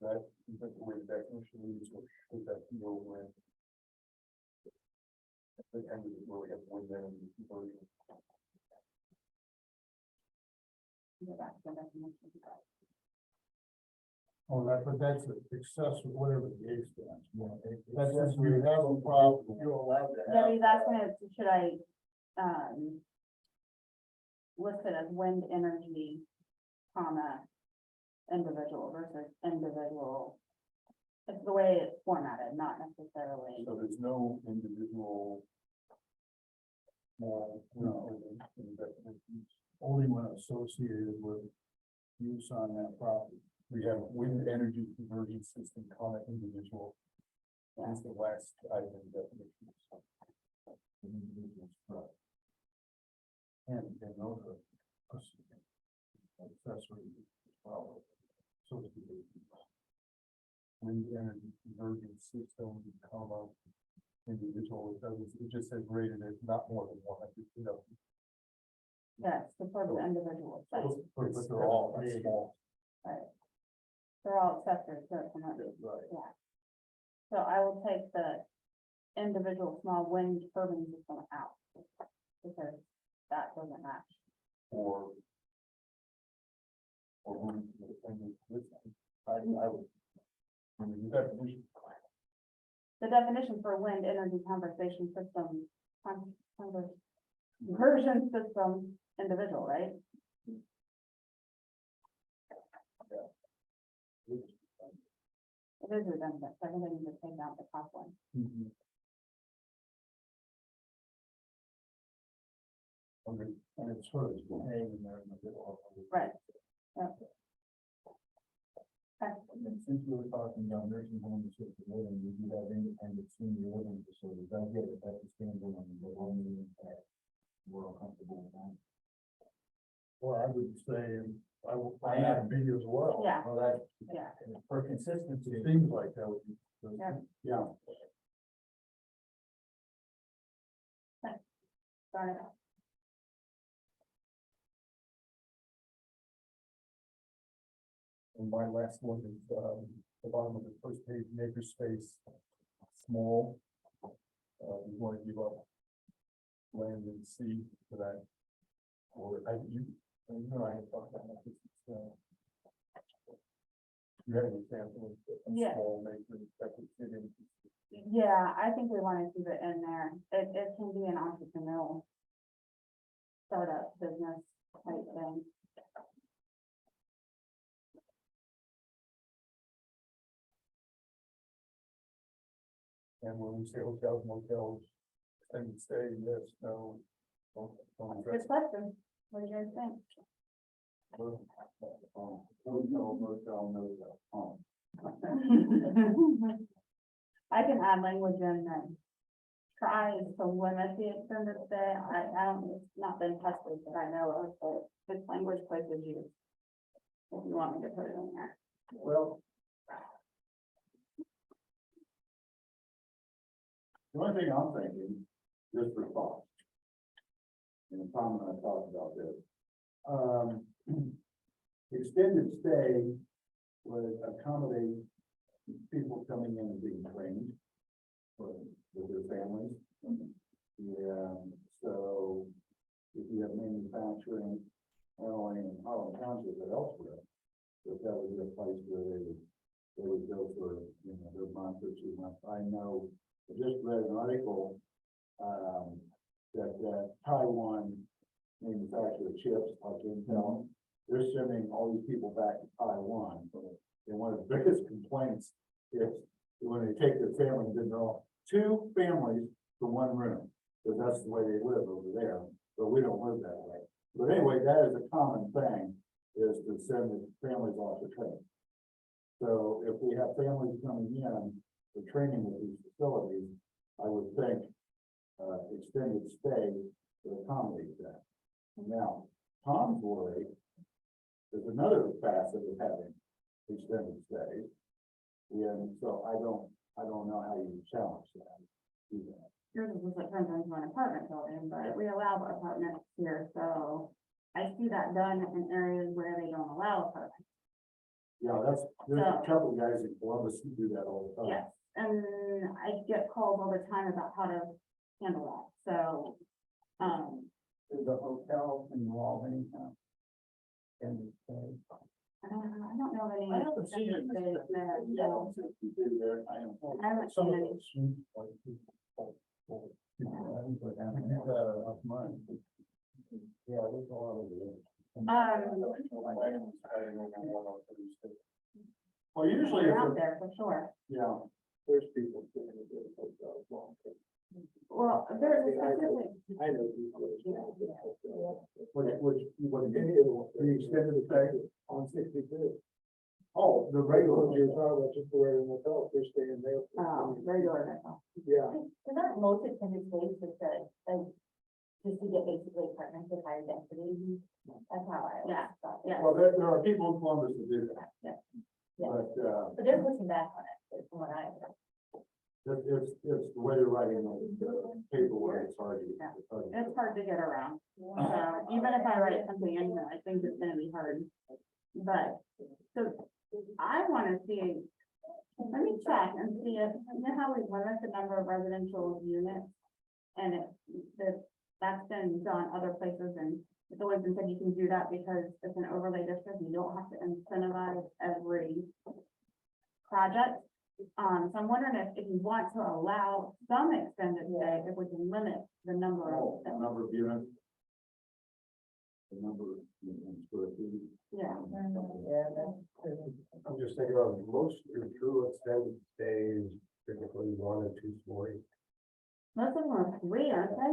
Is that the way the definition reads, or should that be over in? At the end of it, where we have wind energy conversion. Go back to the definition. Oh, but that's accessory, whatever the A stands. That's just, we have a problem. You're allowed to have. Debbie's asking if, should I, list it as wind energy, comma, individual versus individual. It's the way it's formatted, not necessarily. So there's no individual. Small, in definitions, only when associated with use on that property. We have wind energy conversion system, comma, individual. That's the last item in definitions. Individual struct. And those are accessory as well. So it's the wind energy conversion system, comma, individual, it just says rated at not more than 100, Yes, for the individual site. But they're all small. They're all accessories, so it's not, Right. yeah. So I will take the individual small wind turbine system out. Because that doesn't match. Or room for the thing with them. I would. I mean, the definition. The definition for wind energy conversation system, conversion system, individual, right? It is redundant, so I think I need to take out the top one. Okay, and it's sort of hanging there in the middle of it. Right. Yep. Okay. And since we were talking about nursing home assisted living, we do have independent senior living facilities. I get it, that's a standalone, but only we're all comfortable with that. Well, I would say, I have B as well. Yeah. Well, that, Yeah. for consistency, it seems like that would be. Yeah. Yeah. Got it. And my last one is, the bottom of the first page, makerspace, small. We want to give up land and sea for that. Or you know, I had talked about this, you have an example of a Yeah. small maker that would fit in. Yeah, I think we want to keep it in there. It can be an entrepreneurial startup business type thing. And when we say hotels, motels, extended stay, yes, no. Don't address Good question. What do you guys think? I can add language in that tries to limit the extended stay. I don't, it's not been tested that I know of, but it's language places used. If you want me to put it in there. Well. The only thing I'm thinking, just for thought. And Tom and I talked about this. extended stay would accommodate people coming in and being trained with their families. Yeah, so if you have manufacturing, not only in Harlan Township, but elsewhere, that would be a place where they would go for, you know, their month or 2 months. I know, I just read an article, that Taiwan manufacturer chips like Intel, they're sending all these people back to Taiwan. And one of the biggest complaints is when they take their families, they're all 2 families for 1 room. Because that's the way they live over there, but we don't live that way. But anyway, that is a common thing, is to send the families off to train. So if we have families coming in for training with these facilities, I would think, extended stay would accommodate that. Now, Tom's worry is another facet of having extended stay. And so I don't know how you challenge that. Do that. Yours is like turns into an apartment building, but we allow apartments here, so I see that done in areas where they don't allow apartments. Yeah, there's a couple of guys in Columbus who do that all the time. Yes, and I get calls all the time about how to handle that, so, Is the hotel involved any kind of? And I don't know of any. I haven't seen it. there, Yeah, so you do there, I am. I haven't Some seen of any. those suites, like, off mine. Yeah, there's a lot of it. Well, usually, They're out there for sure. yeah, There's people sitting in the hotels long term. Well, there's a specific, I know people. what, the extended stay? On 62. Oh, the regular. You're talking about just where in the hotel, they're staying there. regular, that's all. Yeah. They're not most extended stays, just just to get basically apartments with higher density. That's how I. Yeah, thought. yeah. Well, there are people in Columbus that do that. Yeah. Yeah. But, But they're pushing back on it, from what I heard. it's the way they're writing the paperwork, it's hard to. It's hard to get around. So even if I write something in here, I think it's gonna be hard. But, so I wanna see, let me check and see if, you know how we limit the number of residential units? And that's been done other places, and it's always been said you can do that because it's an overlay district, you don't have to incentivize every project. So I'm wondering if you want to allow some extended stay, if we can limit the number of. The number of units. The number of square feet. Yeah. I'm just thinking of most of your true extended stays, typically 1 or 2 stories. Most of them are 3, aren't they?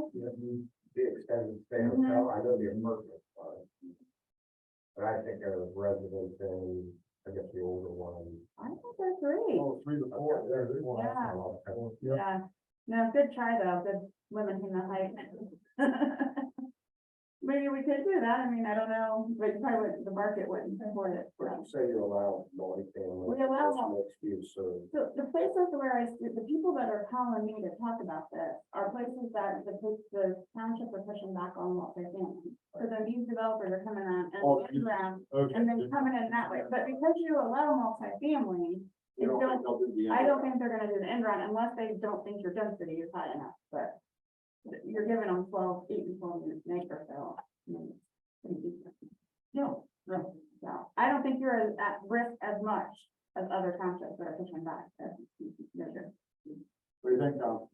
The extended stay hotel, I know the apartment, but I think of residents in, I guess, the older ones. I think they're 3. Oh, 3 to 4, yeah, there's one. Yeah. Yeah, no, good try though, good limiting the height. Maybe we could do that, I mean, I don't know, but probably the market wouldn't support it. But you say you allow multi-family. We allow that's mixed use, so So the places where the people that are calling me to talk about this are places that the township are pushing back on multifamily. So then these developers are coming on Oh, and around Okay. and then coming in that way, but because you allow multifamily, You don't think they'll do the I don't think they're gonna do the end run unless they don't think your density is high enough, but you're giving them 8 and 12 units an acre, so. I mean, no, no, I don't think you're at risk as much as other townships that are pushing back. What do you think, Tom?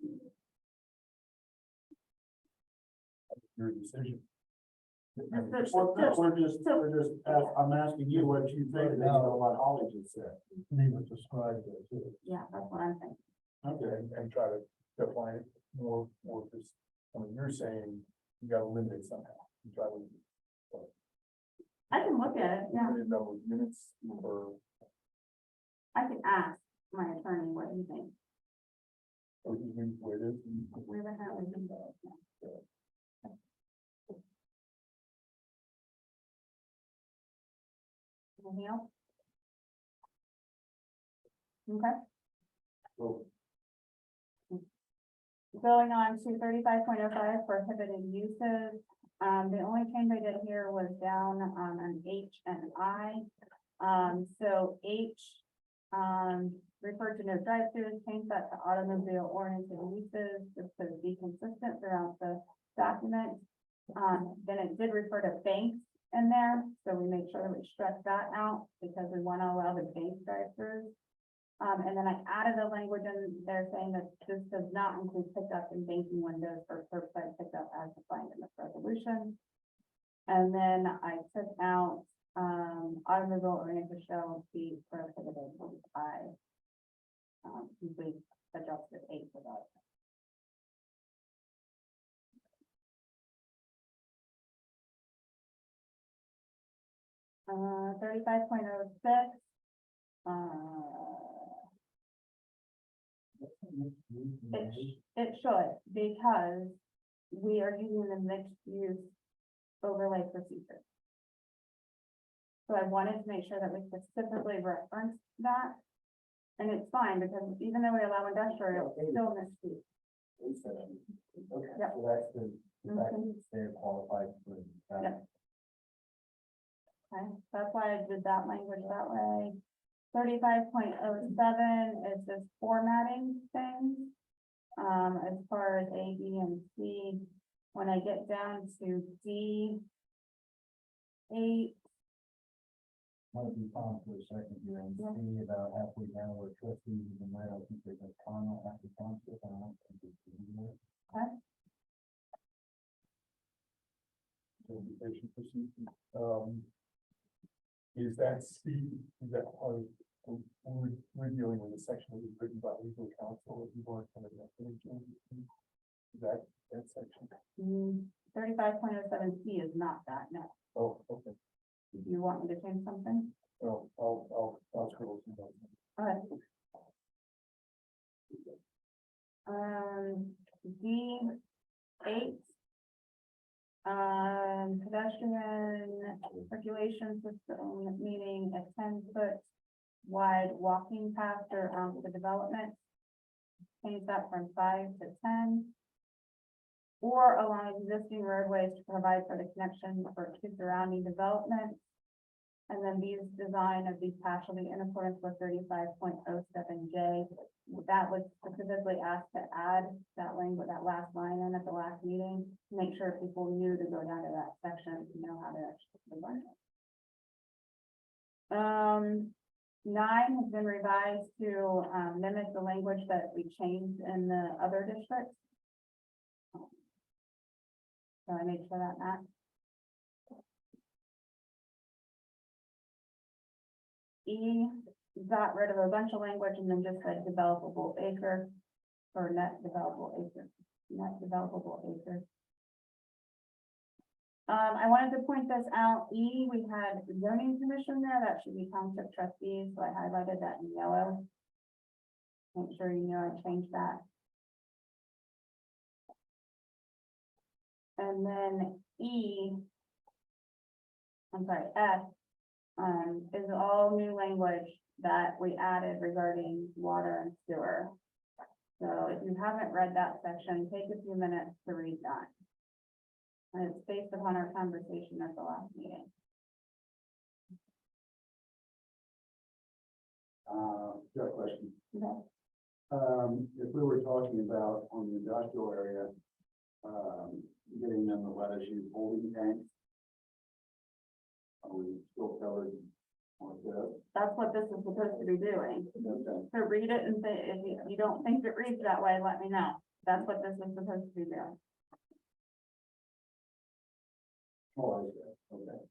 Your decision. I'm asking you what you think, based on what Holly just said. Leave it described as is. Yeah, that's what I'm thinking. Okay. And try to define it more, because, I mean, you're saying you gotta limit it somehow. You try to. I can look at it, yeah, Limited number of units or. I can ask my attorney what he thinks. Or you leave where it is. We would have it. Anything else? Okay. So, Going on to 35.05 prohibited uses. The only change I did here was down, on H and I. So H, referred to no drive-throughs, change that to automobile oriented uses, just to be consistent throughout the document. Then it did refer to banks in there, so we made sure that we struck that out because we want to allow the bank drive-throughs. And then I added a language in there saying that this does not include pickup in banking windows for curbside pickup as defined in this resolution. And then I took out, automobile oriented shall be prohibited by, we adjusted 8 for that. 35.06. It should, because we are using the mixed use overlay procedure. So I wanted to make sure that we specifically referenced that. And it's fine, because even though we allow industrial, it's still mixed use. Okay, Yep. so that's the, Mhm. they're qualified for that. Yep. Okay, that's why I did that language that way. 35.07 is this formatting thing. As far as A, B, and C, when I get down to D. 8, Want to be calm for a second here and Yeah. see about halfway down where trustees and I don't think there's a comma after township. I don't think it's in there. Okay. Certification procedure, is that Steve, is that part of, we're dealing with a section that was written by legal counsel, if you want kind of definition. Is that section? 35.07C is not that, no. Oh, okay, Do you want me to change something? well, I'll scroll through those. Okay. D8. Pedestrian circulation system, meaning a 10-foot wide walking path around the development. Change that from 5 to 10. Or along existing roadways to provide for the connection for two surrounding developments. And then these design of these paths shall be in accordance with 35.07J. That was specifically asked to add that language, that last line in at the last meeting, to make sure people knew to go down to that section to know how to actually design it. 9 has been revised to mimic the language that we changed in the other districts. So I made sure that matched. E got rid of a bunch of language and then just said developable acre or net developable acre, net developable acre. I wanted to point this out. E, we had zoning commission there. That should be township trustees. So I highlighted that in yellow. Make sure you know I changed that. And then F, is all new language that we added regarding water and sewer. So if you haven't read that section, take a few minutes to read that. And it's based upon our conversation at the last meeting. Got a question. Okay. If we were talking about on the industrial area, getting them to let us use holding tanks, are we still covered on that? That's what this is supposed to be doing. Okay. So read it and say, if you don't think it reads that way, let me know. That's what this is supposed to be doing. Oh, I see. Okay.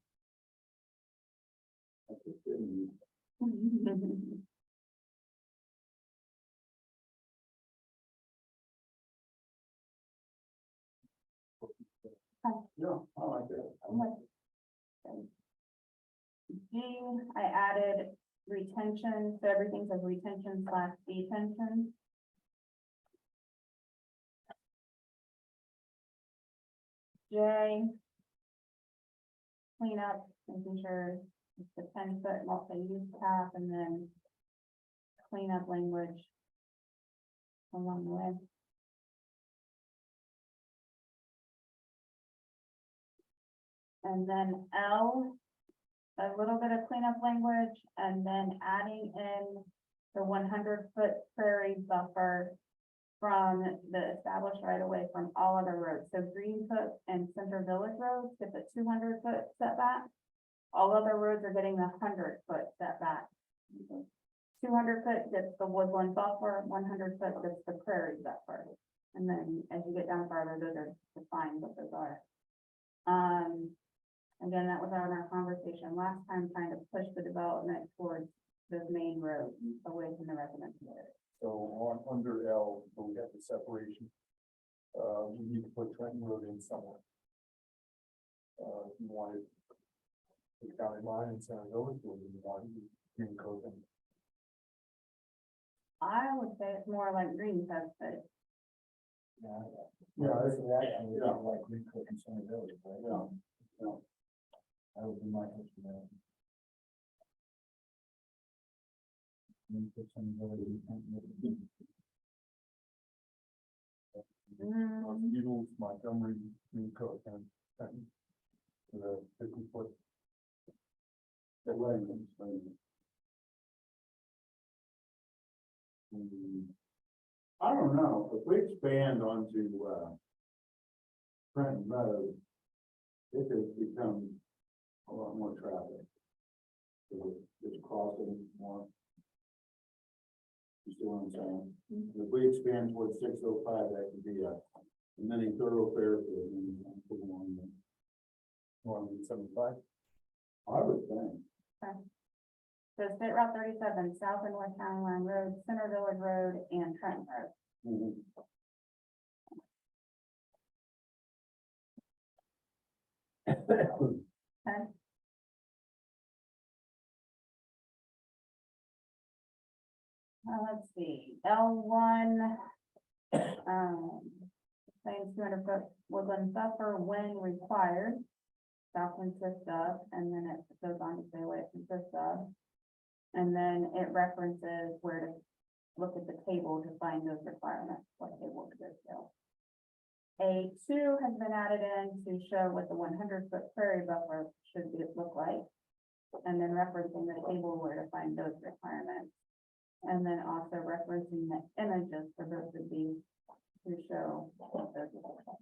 That's just didn't- No, I like that. G, I added retention, so everything says retention / detention. J, clean up, making sure it's the 10-foot multi-use path, and then clean up language along the way. And then L, a little bit of cleanup language, and then adding in the 100-foot prairie buffer from the established right of way from all other roads. So Greencook and Center Village roads get the 200-foot setback. All other roads are getting the 100-foot setback. 200-foot gets the woodland buffer, 100-foot gets the prairie buffer. And then as you get down farther, those are defined what those are. Again, that was on our conversation last time, trying to push the development towards the main road away from the residential area. So on, under L, where we have the separation, we need to put Trenton Road in somewhere. You wanted the county line and San Village, or you wanted Green Cove and I would say it's more like green test, but yeah, that's actually, yeah, like Green Cove and San Village, right? Yeah, yeah. That would be my estimate. Green Cove, San Village, and Trenton. Beatles, Montgomery, Green Cove, and Trenton. To the 50-foot. I don't know, if we expand onto, Trenton Road, it has become a lot more traffic. So it's crossing more. You see what I'm saying? If we expand towards 605, that could be a mini thoroughfare for the one. 175. I would think. so State Route 37, South and West County Line Road, Center Village Road, and Trenton Road. Mhm. Okay. Let's see, L1, same 200-foot woodland buffer when required. Shall consist of, and then it goes on to say what it consists of. And then it references where to look at the table to find those requirements, what table to go to. A2 has been added in to show what the 100-foot prairie buffer should look like. And then referencing the table where to find those requirements. And then also referencing the images for both of these to show what those look like.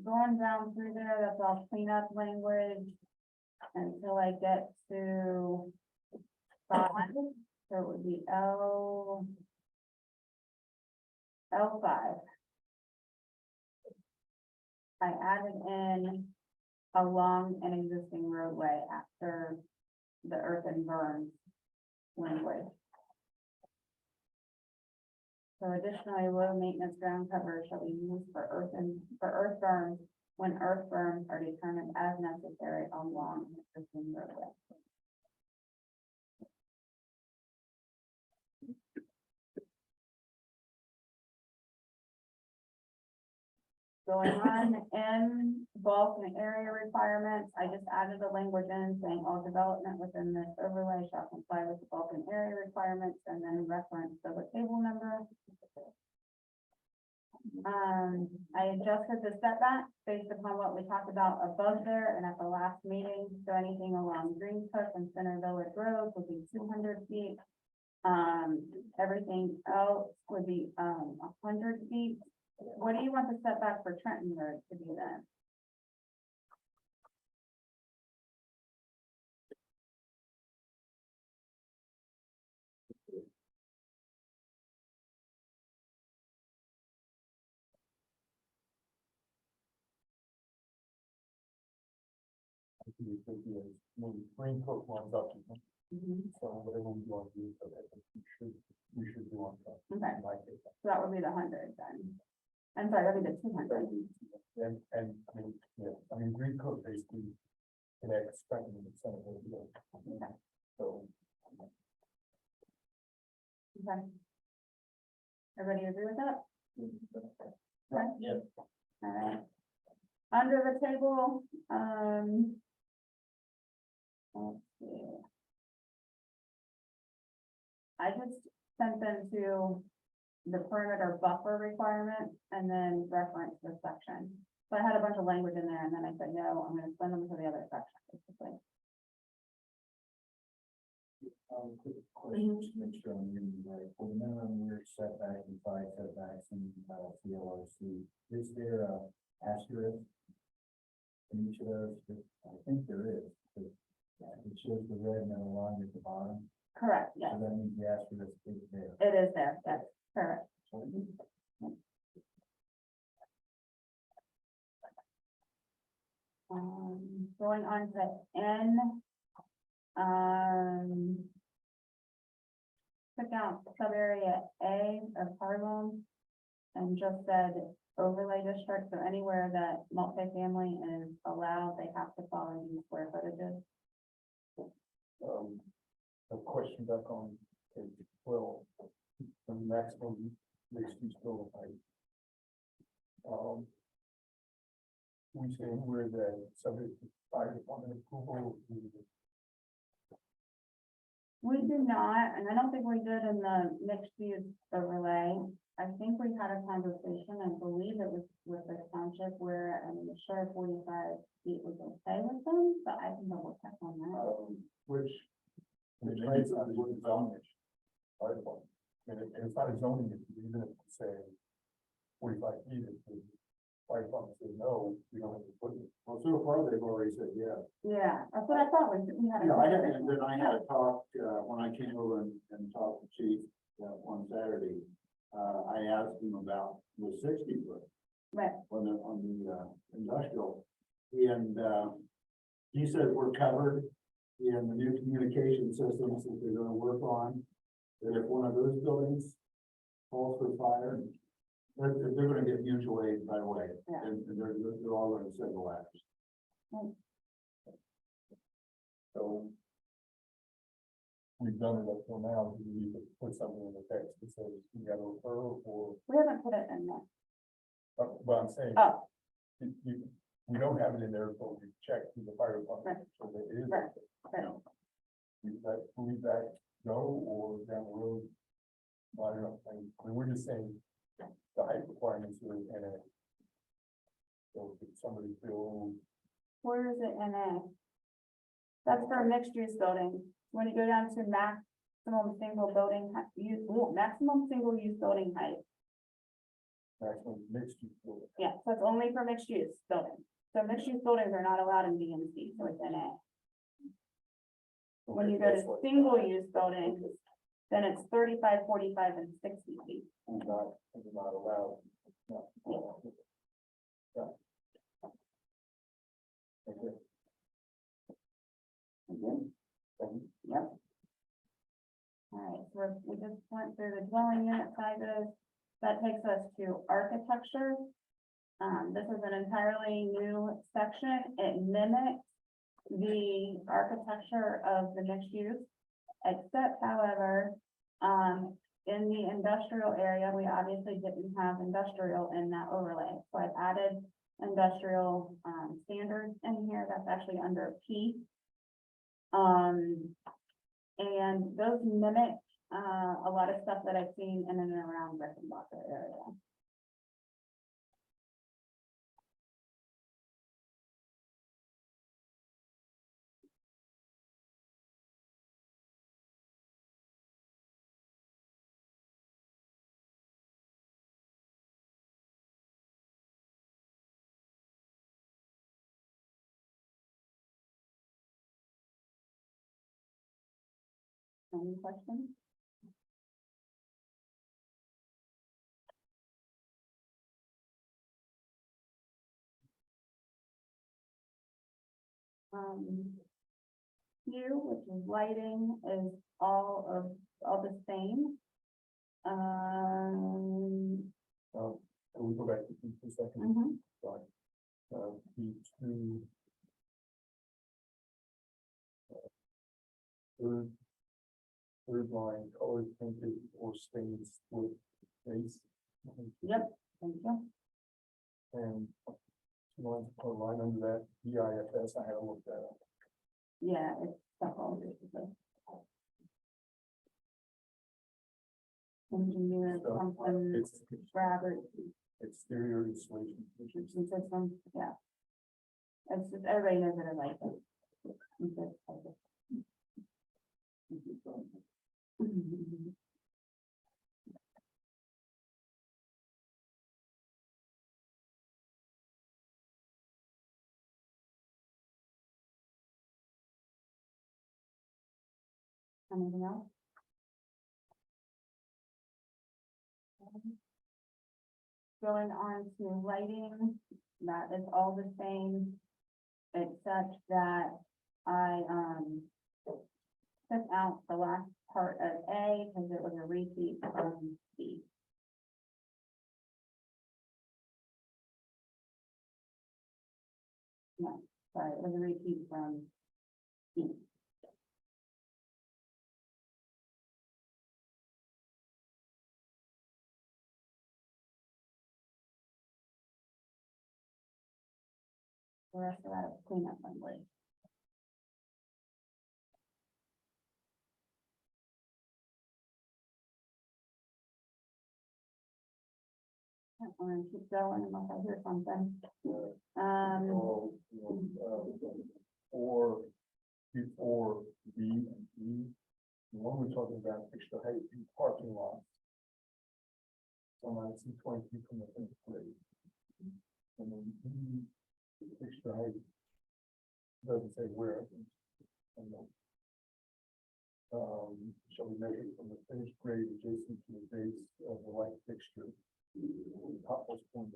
Going down through there, that's all cleanup language until I get to 5. So it would be L5. I added in along an existing roadway after the earth and burn language. So additionally, low maintenance ground cover shall be used for earth burns when earth burns are determined as necessary along an existing roadway. Going on in bulk and area requirements, I just added a language in saying all development within this overlay shall comply with the bulk and area requirements, and then reference the table number. I adjusted the setback based upon what we talked about above there and at the last meeting. So anything along Greencook and Center Village Road would be 200 feet. Everything else would be 100 feet. What do you want the setback for Trenton Road to be then? When Green Cove lines up, so whatever we want to do, so that we should do on top. Okay, Like it. so that would be the 100 then. I'm sorry, that'd be the 200. And, I mean, Green Cove basically connects Trenton and Center Village. Okay. So, Okay. Everybody agree with that? Okay. Yep. All right. Under the table, let's see. jump into the perimeter buffer requirement and then reference this section. So I had a bunch of language in there and then I said, no, I'm gonna send them to the other section, basically. Quick question, just to make sure I'm reading it right. For the minimum rear setback and side setbacks in CLRC, is there a asterisk in each of those? I think there is, but it shows the red and the line at the bottom, Correct, yes, so that means the asterisk is there. it is there, yes, correct. Going on to N. Took out sub-area A of Harlem and just said overlay district, so anywhere that multifamily is allowed, they have to follow these square footages. A question back on page 12, the maximum mixed use building height. We say where the subject to fire department approval. We do not, and I don't think we did in the mixed use overlay. I think we had a conversation, I believe it was with the township where I'm sure 45 feet was okay with them, but I can double check on that. Which. It's not a zoning issue. Fire department. I mean, it's not a zoning issue, even if it's say 45 feet, if the fire department says no, we don't have to put it. Well, so far, they've already said yes. Yeah, that's what I thought, we had. a Yeah, I had, conversation. and then I had a talk, when I came over and talked to Chief, one Saturday. I asked him about the 60 foot. Right. On the, industrial, and, he said we're covered in the new communication systems that they're gonna work on. That if one of those buildings falls for fire, they're gonna get mutual aid right away, Yeah. and they're all gonna send the letters. So. We've done it up till now, do we need to put something in the text that says you gotta refer or, We haven't put it in there. but I'm saying. Oh, We don't have it in there, but we checked with the fire department, so that it is. Right, right. Leave that go or down the road. I don't know, I mean, we're just saying the height requirements are in it. So if somebody feel, where is it in A? That's for a mixed use building. When you go down to maximum single building, maximum single use building height. maximum mixed use building. Yeah, so it's only for mixed use buildings. So mixed use buildings are not allowed in B and C, so it's in A. When you go to single use buildings, then it's 35, 45, and 60 feet. Not allowed. No. Yeah. Okay. Yep. All right, so we just went through the dwelling unit sizes. That takes us to architecture. This is an entirely new section. It mimics the architecture of the mixed use. Except however, in the industrial area, we obviously didn't have industrial in that overlay. So I've added industrial, standards in here. That's actually under P. And those mimic, a lot of stuff that I've seen in and around Rickenbacker area. Any questions? Hue, which is lighting, is all the same. Can we go back to P for a second? Mhm. Sorry. P2. Third line, color painted or stained split base. Yep, thank you. And one line under that, BIFS, I had to look that up. Yeah, it's stuff all basically. engineer, So, something, It's Robert, exterior insulation. kitchen system, yeah. It's just, everybody knows what I like. It's just like it. Anything else? Going on to lighting, that is all the same, except that I, took out the last part of A, because it was a repeat from B. No, sorry, it was a repeat from B. The rest of that is cleanup friendly. I'm gonna keep going unless I hear something. So, or before B and E, the one we're talking about, extra height in parking lot. So I see 20 feet from the fifth grade. And then E, extra height. Doesn't say where. And then, shall be measured from the finished grade adjacent to the base of the light fixture. Topmost point.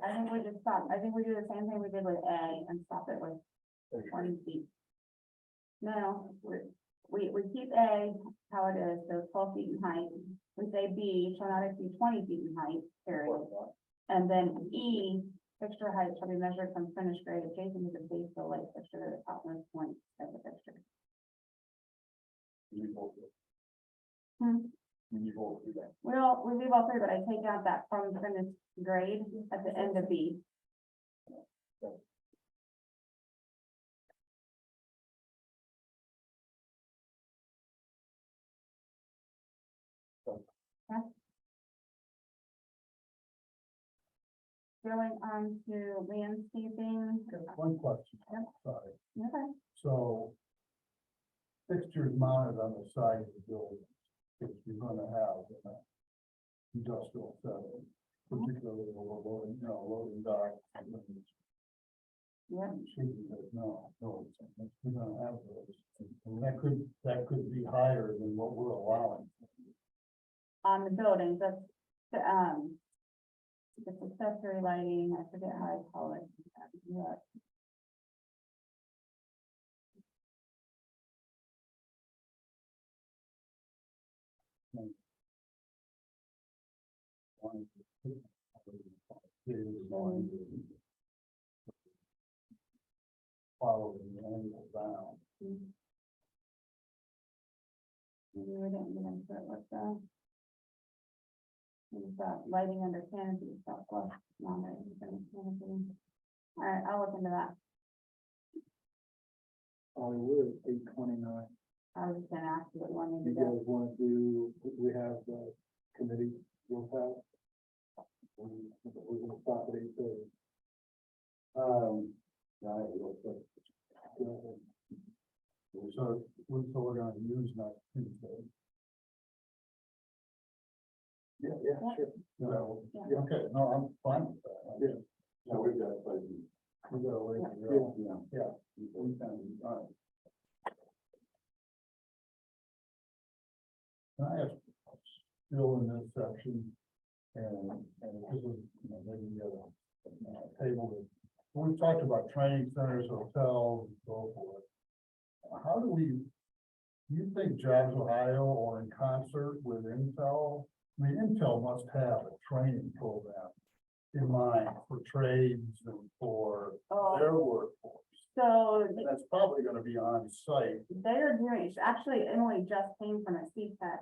I think we just stop, I think we do the same thing we did with A and stop it with 20 feet. No, we keep A how it is, so 12 feet in height. We say B shall not exceed 20 feet in height, period. And then E, fixture height shall be measured from finished grade adjacent to the base of the light fixture to the topmost point of the fixture. Hmm. We leave all through that. Well, we leave all three, but I take out that from finished grade at the end of B. Okay. Going on to landscaping. One question, Yep. sorry. Okay. So fixtures mounted on the side of the building, if you're gonna have an industrial setting, particularly a loading, loading dock. Yeah. Should be, but no, we're gonna have those. And that could be higher than what we're allowing. On the buildings, that's, the accessory lighting, I forget how I call it. Yeah. Following the angle down. Maybe we didn't get into it with the. We've got lighting under canopy, stuff, plus, non-lighting under canopy. All right, I'll look into that. We're at 8:29. I was just gonna ask you what you wanted You to do. guys want to do, we have the committee, we'll have. We're gonna stop at 8:30. So we're gonna use next Tuesday. Yeah, Yeah. sure. So, Yeah. okay, no, I'm fine with that. Yeah. No, we've got, we got a way to go. Yeah. We can, all right. Can I ask, still in this section, and this is, maybe a table that, we've talked about training centers, hotels, and so forth. How do you think Jobs Ohio or in concert with Intel? I mean, Intel must have a training program in mind for trades and for their workforce. So That's probably gonna be on site. they're doing, actually, Emily just came from a CTEC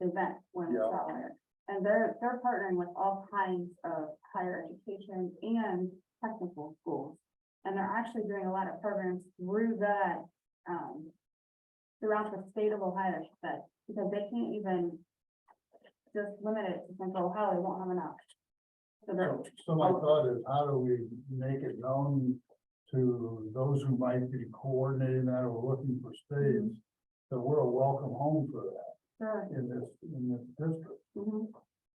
event when we Yeah. saw her. And they're partnering with all kinds of higher education and technical schools. And they're actually doing a lot of programs through that, throughout the state of Ohio, I should say, because they can't even just limit it to Central Ohio, we won't have enough. So that, So my thought is, how do we make it known to those who might be coordinating that or looking for space, that we're a welcome home for that sure, in this district?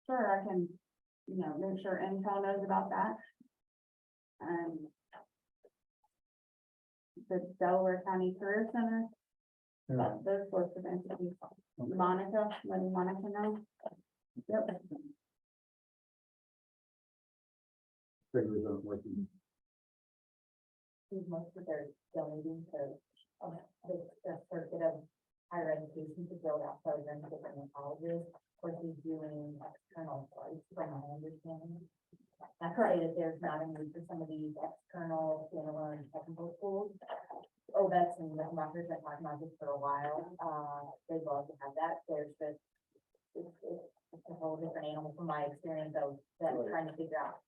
sure, I can, make sure Intel knows about that. And the Delaware County Career Center, Yeah. those sorts of entities. Monica, letting Monica know. Yep. Figures aren't working. Most of their donating to, the circuit of higher education to build out programs within the colleges. Of course, he's doing external flights, from my understanding. Not to say that there's not a need for some of these external standalone technical schools. Oh, that's in the markers that talked about this for a while. They'd love to have that. There's just, it's a whole different animal from my experience of that trying to figure out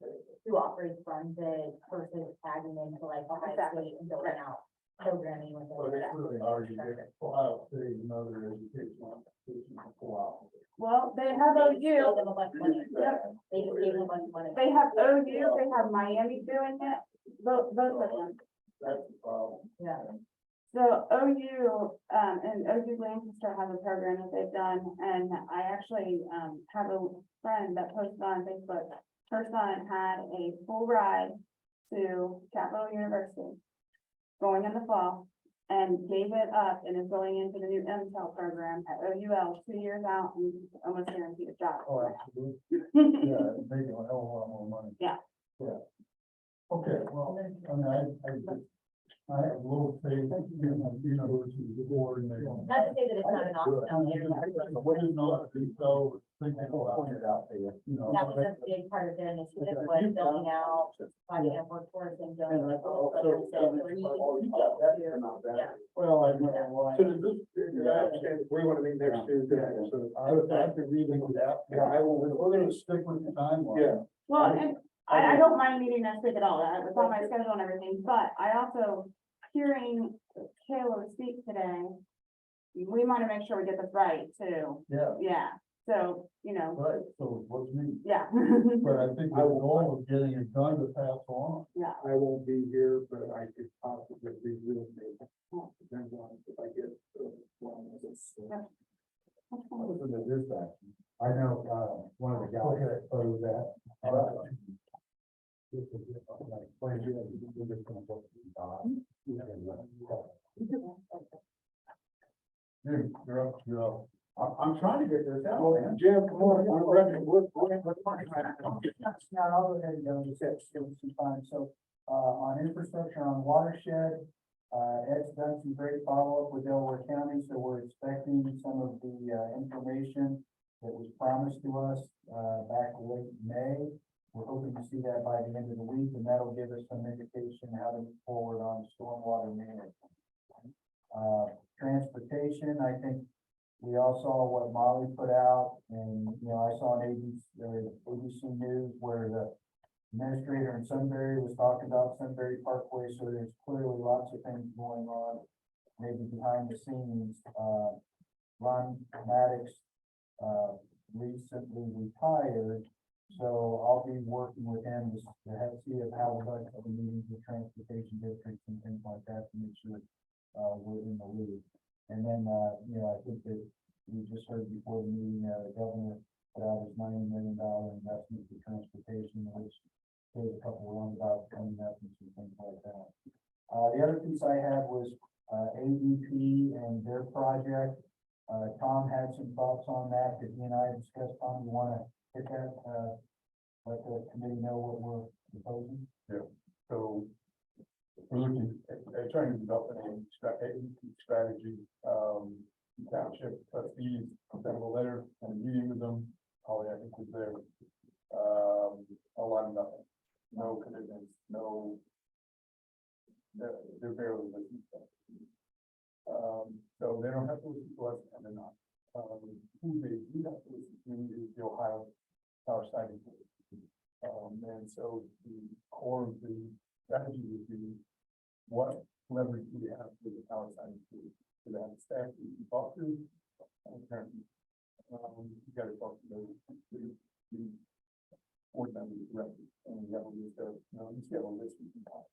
who operates funds it versus tagging into like Ohio State and building out programming with But it's it. really hard to get Ohio State and other educational institutions to pull out. Well, they have They gave OU, them a bunch of money. Yep. They just gave them a bunch of money. they have OU, they have Miami doing it, both of them. That's the problem. Yeah. So OU, and OU Lancaster has a program that they've done, and I actually, have a friend that posted on Facebook. Her son had a full ride to Capital University going in the fall and gave it up and is going into the new MTEL program at OUL 2 years out and almost guaranteed a job. Oh, absolutely. Yeah, it's making a hell of a lot more money. Yeah. Yeah. Okay, well, I mean, I have a little faith in the university board and they. Not to say that it's not an option out there. What is not to be so thinking about it out there, you know. That was a big part of their initiative, was building out, finding a workforce and building. a whole other set of three to- Yeah. Well, I. So does this, we want to meet next Tuesday, so I would like to read it that. Yeah, I will. We're gonna stick with the timeline. Yeah. Well, and I don't mind meeting next week at all, it's on my schedule and everything, but I also, hearing Kayla speak today, we want to make sure we get this right too, Yeah, yeah, so, right, so what's me, yeah. but I think the goal of getting it done to pass on. Yeah, I won't be here, but I could possibly be with me. Depends on if I get. Listen to this back. I know, one of the guys Okay. posed that. All right. You're up. I'm trying to get this out, man. Jim, come on, I'm ready. Now, I'll go ahead and go, just give it some time. So, on infrastructure on watershed, Ed's done some great follow-up with Delaware County, so we're expecting some of the, information that was promised to us, back late May. We're hoping to see that by the end of the week, and that'll give us some indication how to move forward on stormwater management. Transportation, I think we all saw what Molly put out, and, I saw an ABC News where the administrator in Sunbury was talking about Sunbury Parkway, so there's clearly lots of things going on, maybe behind the scenes. Ron Maddox, recently retired, so I'll be working with him to see how we're going to have meetings with transportation districts and things like that to make sure we're in the lead. And then, I think that we just heard before the meeting, the governor put out his $90 million investment for transportation, which there's a couple of roundabouts coming up and some things like that. The other piece I had was ADP and their project. Tom had some thoughts on that he and I discussed. Tom, you want to hit that, let the committee know what we're proposing? So we're looking at trying to develop a strategy, township trustees, sent a letter and a meeting with them, all I think was there. A lot of nothing, no commitments, no, they're barely listening. So they don't have to listen to us and they're not. Who they do have to listen to is the Ohio Power Siting Board. And so the core of the strategy would be what leverage do we have with the Power Siting Board? Do they have staff we can talk to? Apparently, You gotta talk to the board members directly, and you have a list of, you have a list we can talk.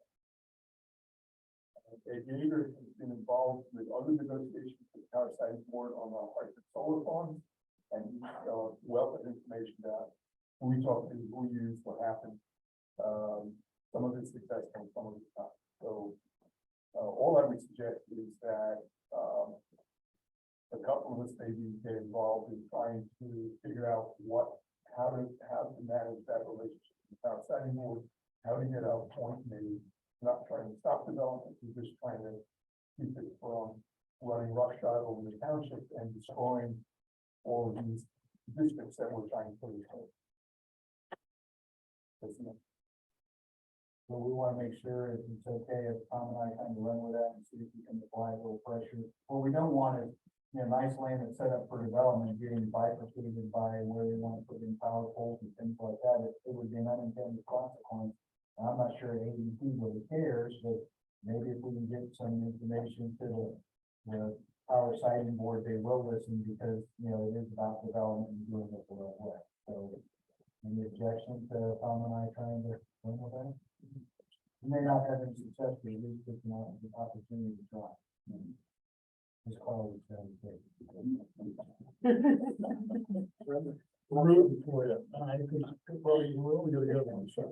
Aviator has been involved with other negotiations with the Power Science Board on our hybrid solar farms, and wealth of information that who we talked to, who used, what happened. Some of it's successful, some of it's not. So, all I would suggest is that, a couple of us maybe get involved in trying to figure out how to manage that relationship with the Power Science Board, how to get our point made, not trying to stop development, we're just trying to keep it from running roughshod over the township and destroying all of these districts that we're trying to put in place. So we wanna make sure if it's okay if Tom and I kind of run with that and see if we can apply a little pressure. What we don't want is, nice land that's set up for development, getting bifurcated by where they wanna put in power poles and things like that. It would be an unintended consequence. And I'm not sure AEP really cares, but maybe if we can get some information to the Power Siting Board, they will listen because, it is about development and doing it the right way. So any objection to Tom and I trying to run with that? We may not have any success, but at least it's not an opportunity to try. This call is very big. Room for you. Well, we gotta go on, so.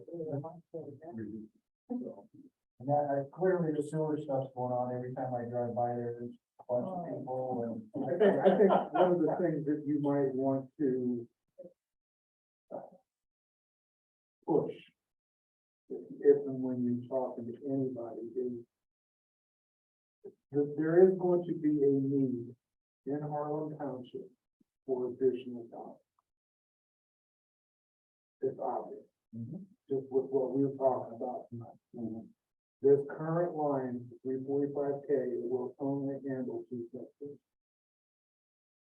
And that, clearly the sewer stuff's going on every time I drive by there, there's a bunch of people and. I think one of the things that you might want to push, if and when you're talking to anybody, is that there is going to be a need in Harlan Township for additional dollars. It's obvious, just with what we were talking about tonight. This current line, 345K, will only handle 2 sections.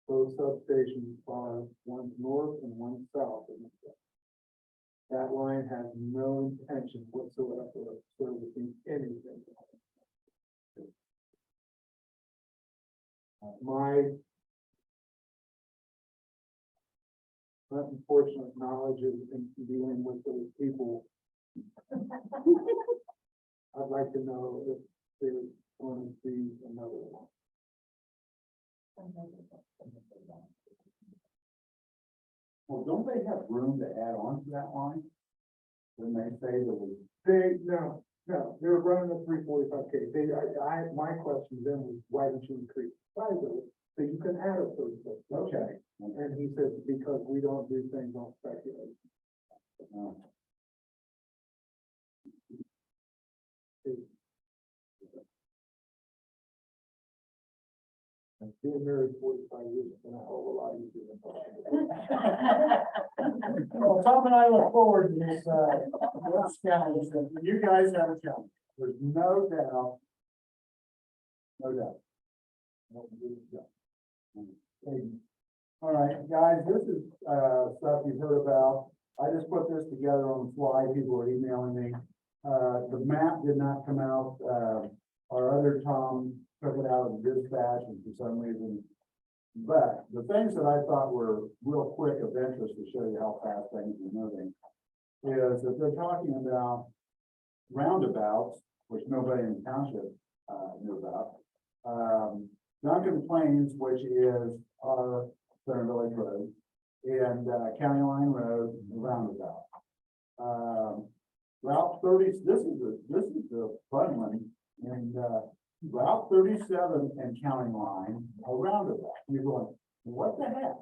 Those substations are one north and one south. That line has no intention whatsoever of servicing anything. My unfortunate knowledge is in dealing with those people. I'd like to know if there's going to be another one. Well, don't they have room to add on to that line? When they say that we, No, they're running a 345K. My question then was, why didn't you increase the size of it? So you can add a third foot. okay. And he says, because we don't do things on speculation. Being married 45 years has been a hell of a lot easier than Well, Tom and I look forward to this, challenge, and you guys have a challenge. There's no doubt. All right, guys, this is, stuff you've heard about. I just put this together on the fly. People are emailing me. The map did not come out. Our other Tom took it out of dispatch and for some reason. But the things that I thought were real quick of interest to show you how fast things are moving is that they're talking about roundabouts, which nobody in the township knew about. Duncan Plains, which is our Center Village Road, and County Line Road roundabout. Route 30, this is the fun one, and Route 37 and County Line are roundabout. You're going, what the heck?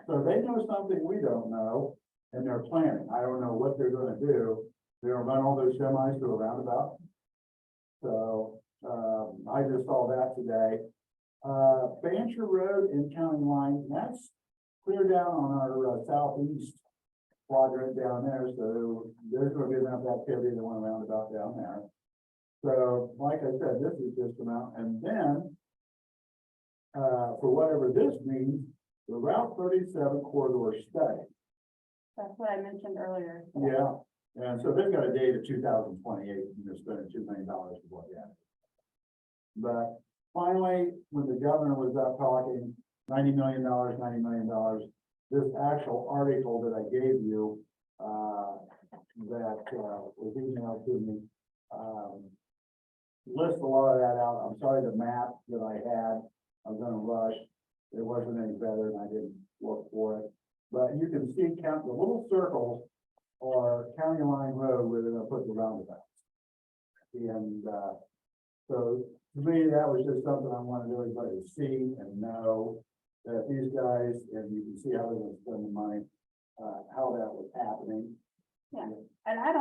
So they know something we don't know, and they're planning. I don't know what they're gonna do. They're gonna run all those semis through a roundabout. So, I just saw that today. Fancher Road and County Line, that's clear down on our southeast quadrant down there, so there's gonna be enough activity to want a roundabout down there. So, like I said, this is just amount, and then, for whatever this means, the Route 37 corridor study. That's what I mentioned earlier. Yeah, and so they've got a date of 2028, and they're spending $2 million to what, yeah. But finally, when the governor was up talking, $90 million, $90 million. This actual article that I gave you, that, was emailed to me, lists a lot of that out. I'm sorry, the map that I had, I was gonna rush. It wasn't any better and I didn't look for it. But you can see count, the little circles are County Line Road where they're gonna put the roundabouts. And, so to me, that was just something I wanted everybody to see and know that these guys, and you can see how they're gonna spend the money, how that was happening. Yeah. And I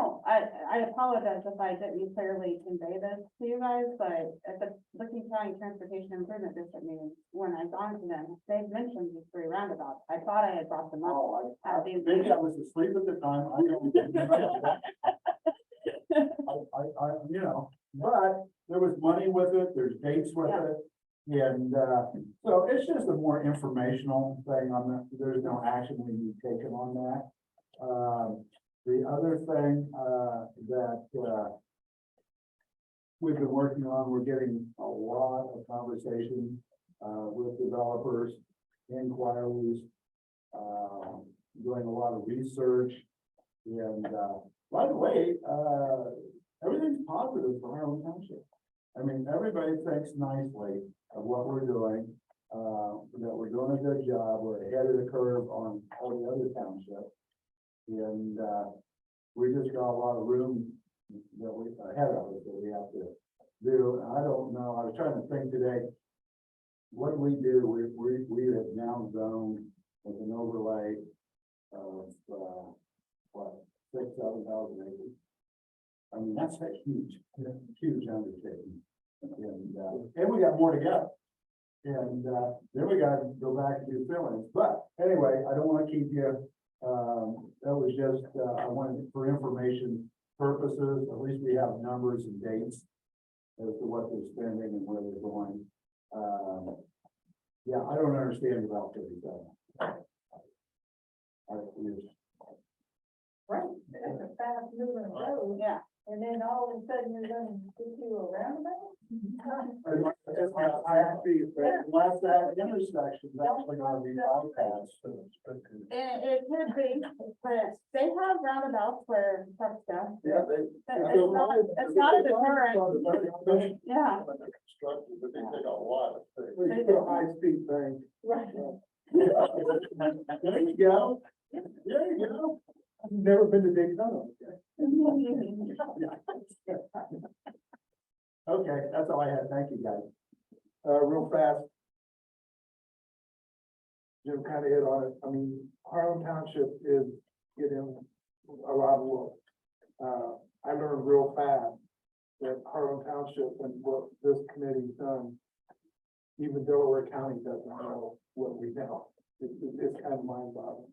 apologize if I didn't clearly convey this to you guys, but at the Licking County Transportation Improvement District meeting, when I've gone to them, they've mentioned these 3 roundabouts. I thought I had brought them up. Oh, at the- maybe I was asleep at the time, I don't remember. You know, but there was money with it, there's dates with it. And, so it's just a more informational thing on that, there's no action we need taken on that. The other thing, that, we've been working on, we're getting a lot of conversation, with developers, inquiries, doing a lot of research. And, by the way, everything's positive for Harlan Township. I mean, everybody thinks nicely of what we're doing, that we're doing a good job, we're ahead of the curve on all the other townships. And, we just got a lot of room that we, ahead of us that we have to do. And I don't know, I was trying to think today, what do we do? We have now zoned with an overlay of, what, 6,000-7,000 acres. I mean, that's a huge undertaking. And we got more to go. And, then we gotta go back and do fillings. But anyway, I don't wanna keep you, that was just, I wanted, for information purposes, at least we have numbers and dates as to what they're spending and where they're going. Yeah, I don't understand about 37. Right, it's a fast moving road, Yeah. and then all of a sudden you're gonna do a roundabout? I actually, unless that intersection is actually gonna be bypassed. It could be, but they have roundabouts where trucks go. Yeah, It's not a deterrent. Yeah. Constructed, but they take a lot of things. They do. High-speed thing. Right. There you go. There you go. I've never been to Daytona. Okay, that's all I had. Thank you, guys. Real fast. Jim kind of hit on it. I mean, Harlan Township is getting a lot of work. I learned real fast that Harlan Township and what this committee's done, even Delaware County doesn't know what we know. It's kind of mind-boggling.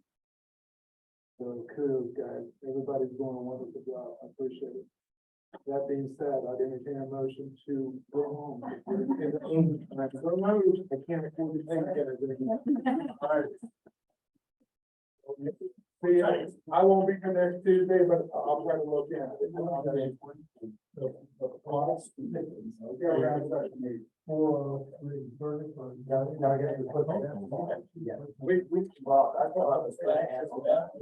So kudos, guys. Everybody's doing a wonderful job. I appreciate it. That being said, I'd entertain a motion to go home. And I so moved, I can't afford to think that. All right. See, I won't be here next Tuesday, but I'll try to look in. We, well, I thought I was gonna ask about.